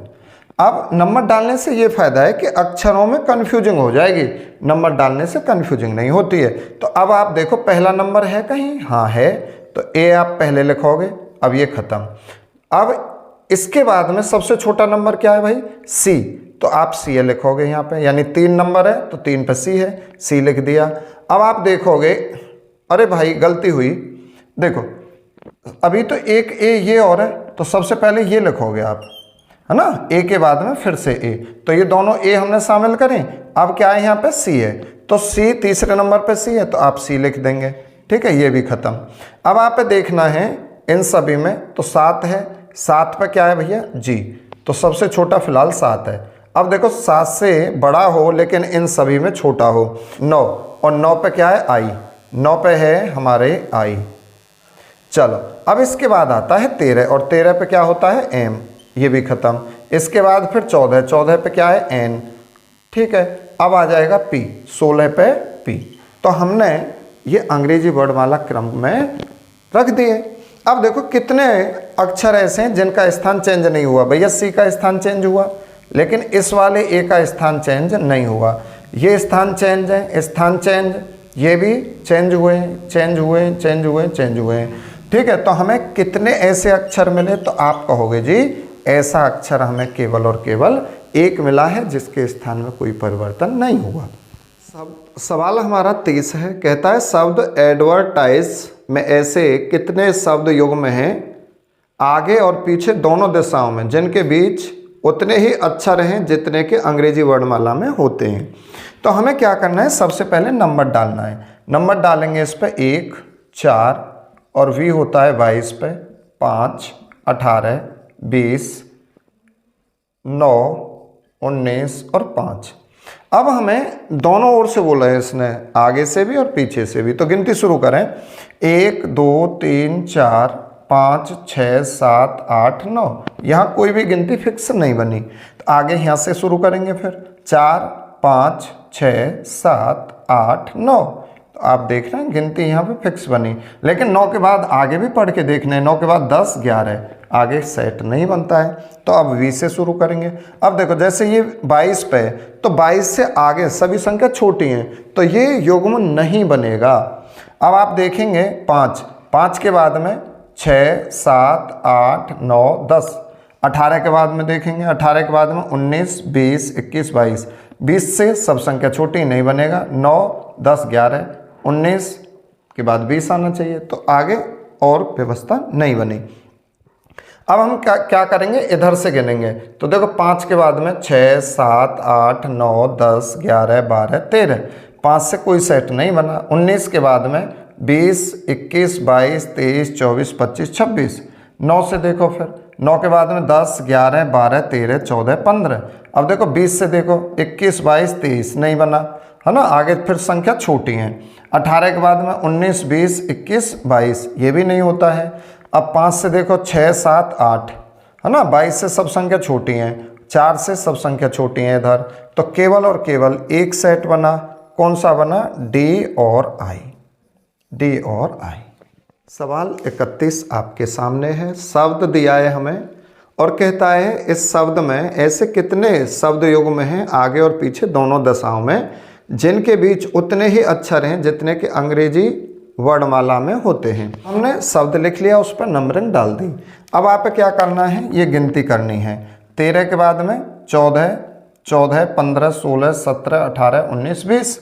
अब नंबर डालने से ये फायदा है कि अक्षरों में कन्फ्यूजिंग हो जाएगी, नंबर डालने से कन्फ्यूजिंग नहीं होती है। तो अब आप देखो पहला नंबर है कहीं, हाँ है, तो ए आप पहले लिखोगे, अब ये खत्म। अब इसके बाद में सबसे छोटा नंबर क्या है भाई? सी, तो आप सी ए लिखोगे यहाँ पे, यानी 3 नंबर है तो 3 पे सी है, सी लिख दिया। अब आप देखोगे अरे भाई गलती हुई, देखो अभी तो एक ए ये और है, तो सबसे पहले ये लिखोगे आप, है ना, ए के बाद में फिर से ए, तो ये दोनों ए हमने शामिल करें। अब क्या है यहाँ पे सी है, तो सी तीसरे नंबर पे सी है, तो आप सी लिख देंगे, ठीक है, ये भी खत्म। अब आप देखना है इन सभी में, तो 7 है, 7 पे क्या है भैया? जी, तो सबसे छोटा फिलहाल 7 है। अब देखो 7 से बड़ा हो लेकिन इन सभी में छोटा हो, 9, और 9 पे क्या है? आई, 9 पे है हमारे आई। चलो अब इसके बाद आता है 13, और 13 पे क्या होता है? एम, ये भी खत्म। इसके बाद फिर 14, 14 पे क्या है? एन, ठीक है। अब आ जाएगा पी, 16 पे पी। तो हमने ये अंग्रेजी वर्णमाला क्रम में रख दिए। अब देखो कितने अक्षर ऐसे हैं जिनका स्थान चेंज नहीं हुआ। भैया सी का स्थान चेंज हुआ, लेकिन इस वाले ए का स्थान चेंज नहीं हुआ। ये स्थान चेंज है, स्थान चेंज, ये भी चेंज हुए, चेंज हुए, चेंज हुए, चेंज हुए, ठीक है। तो हमें कितने ऐसे अक्षर मिले? तो आप कहोगे जी ऐसा अक्षर हमें केवल और केवल एक मिला है जिसके स्थान में कोई परिवर्तन नहीं हुआ। सवाल हमारा 30 है, कहता है शब्द एडवर्टाइज में ऐसे कितने शब्द युग्म हैं आगे और पीछे दोनों दिशाओं में जिनके बीच उतने ही अक्षर हैं जितने के अंग्रेजी वर्णमाला में होते हैं। तो हमें क्या करना है? सबसे पहले नंबर डालना है। नंबर डालेंगे इस पर 1, 4, और वी होता है 22 पे, 5, 18, 20, 9, 19 और 5। अब हमें दोनों ओर से बोला है इसने, आगे से भी और पीछे से भी। तो गिनती शुरू करें, 1, 2, 3, 4, 5, 6, 7, 8, 9। यहाँ कोई भी गिनती फिक्स नहीं बनी, तो आगे यहाँ से शुरू करेंगे फिर 4, 5, 6, 7, 8, 9। तो आप देख रहे हैं गिनती यहाँ पे फिक्स बनी, लेकिन 9 के बाद आगे भी पढ़ के देखना है। 9 के बाद 10, 11, आगे सेट नहीं बनता है। तो अब 20 से शुरू करेंगे। अब देखो जैसे ये 22 पे, तो 22 से आगे सभी संख्या छोटी हैं, तो ये युग्म नहीं बनेगा। अब आप देखेंगे 5, 5 के बाद में 6, 7, 8, 9, 10, 18 के बाद में देखेंगे, 18 के बाद में 19, 20, 21, 22, 20 से सब संख्या छोटी नहीं बनेगा। 9, 10, 11, 19 के बाद 20 आना चाहिए, तो आगे और व्यवस्था नहीं बनी। अब हम क्या करेंगे? इधर से गिनेंगे। तो देखो 5 के बाद में 6, 7, 8, 9, 10, 11, 12, 13, 5 से कोई सेट नहीं बना। 19 के बाद में 20, 21, 22, 23, 24, 25, 26। 9 से देखो फिर, 9 के बाद में 10, 11, 12, 13, 14, 15। अब देखो 20 से देखो, 21, 22, 23 नहीं बना, है ना, आगे फिर संख्या छोटी है। 18 के बाद में 19, 20, 21, 22, ये भी नहीं होता है। अब 5 से देखो 6, 7, 8, है ना, 22 से सब संख्या छोटी हैं, 4 से सब संख्या छोटी हैं इधर। तो केवल और केवल एक सेट बना, कौन सा बना? डी और आई। डी और आई। सवाल 31 आपके सामने है। शब्द दिया है हमें और कहता है इस शब्द में ऐसे कितने शब्द युग्म हैं आगे और पीछे दोनों दशाओं में जिनके बीच उतने ही अक्षर हैं जितने कि अंग्रेजी वर्णमाला में होते हैं। हमने शब्द लिख लिया, उस पर नंबरिंग डाल दी। अब आप क्या करना है, ये गिनती करनी है। 13 के बाद में 14, 15, 16, 17, 18, 19, 20।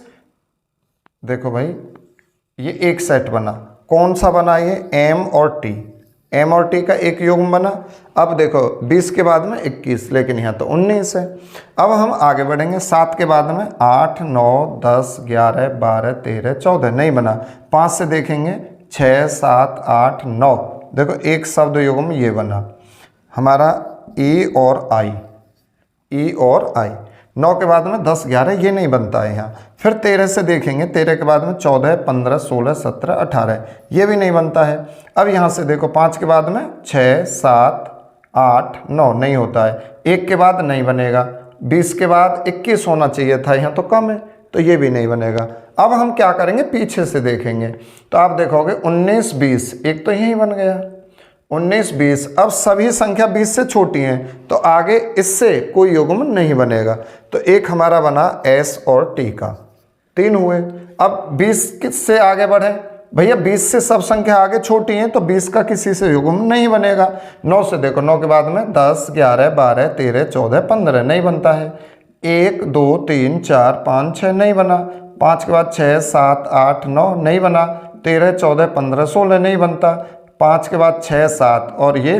देखो भाई ये एक सेट बना। कौन सा बना ये? एम और टी। एम और टी का एक युग्म बना। अब देखो 20 के बाद में 21, लेकिन यहाँ तो 19 है। अब हम आगे बढ़ेंगे। 7 के बाद में 8, 9, 10, 11, 12, 13, 14 नहीं बना। 5 से देखेंगे 6, 7, 8, 9। देखो एक शब्द युग्म ये बना हमारा ई और आई। ई और आई। 9 के बाद में 10, 11 ये नहीं बनता है यहाँ। फिर 13 से देखेंगे। 13 के बाद में 14, 15, 16, 17, 18 ये भी नहीं बनता है। अब यहाँ से देखो 5 के बाद में 6, 7, 8, 9 नहीं होता है। 1 के बाद नहीं बनेगा। 20 के बाद 21 होना चाहिए था, यहाँ तो कम है तो ये भी नहीं बनेगा। अब हम क्या करेंगे, पीछे से देखेंगे तो आप देखोगे 19, 20 एक तो यही बन गया। 19, 20। अब सभी संख्या 20 से छोटी हैं तो आगे इससे कोई युग्म नहीं बनेगा। तो एक हमारा बना एस और टी का, 3 हुए। अब 20 से आगे बढ़े भैया, 20 से सब संख्या आगे छोटी हैं तो 20 का किसी से युग्म नहीं बनेगा। 9 से देखो, 9 के बाद में 10, 11, 12, 13, 14, 15 नहीं बनता है। 1, 2, 3, 4, 5, 6 नहीं बना। 5 के बाद 6, 7, 8, 9 नहीं बना। 13, 14, 15, 16 नहीं बनता। 5 के बाद 6, 7 और ये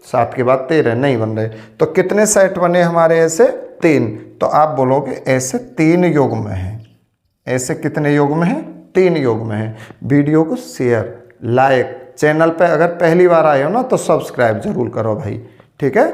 7 के बाद 13 नहीं बन रहे। तो कितने सेट बने हमारे ऐसे? 3। तो आप बोलोगे ऐसे 3 युग्म हैं। ऐसे कितने युग्म हैं? 3 युग्म हैं। वीडियो को शेयर, लाइक, चैनल पे अगर पहली बार आए हो ना तो सब्सक्राइब जरूर करो भाई, ठीक है।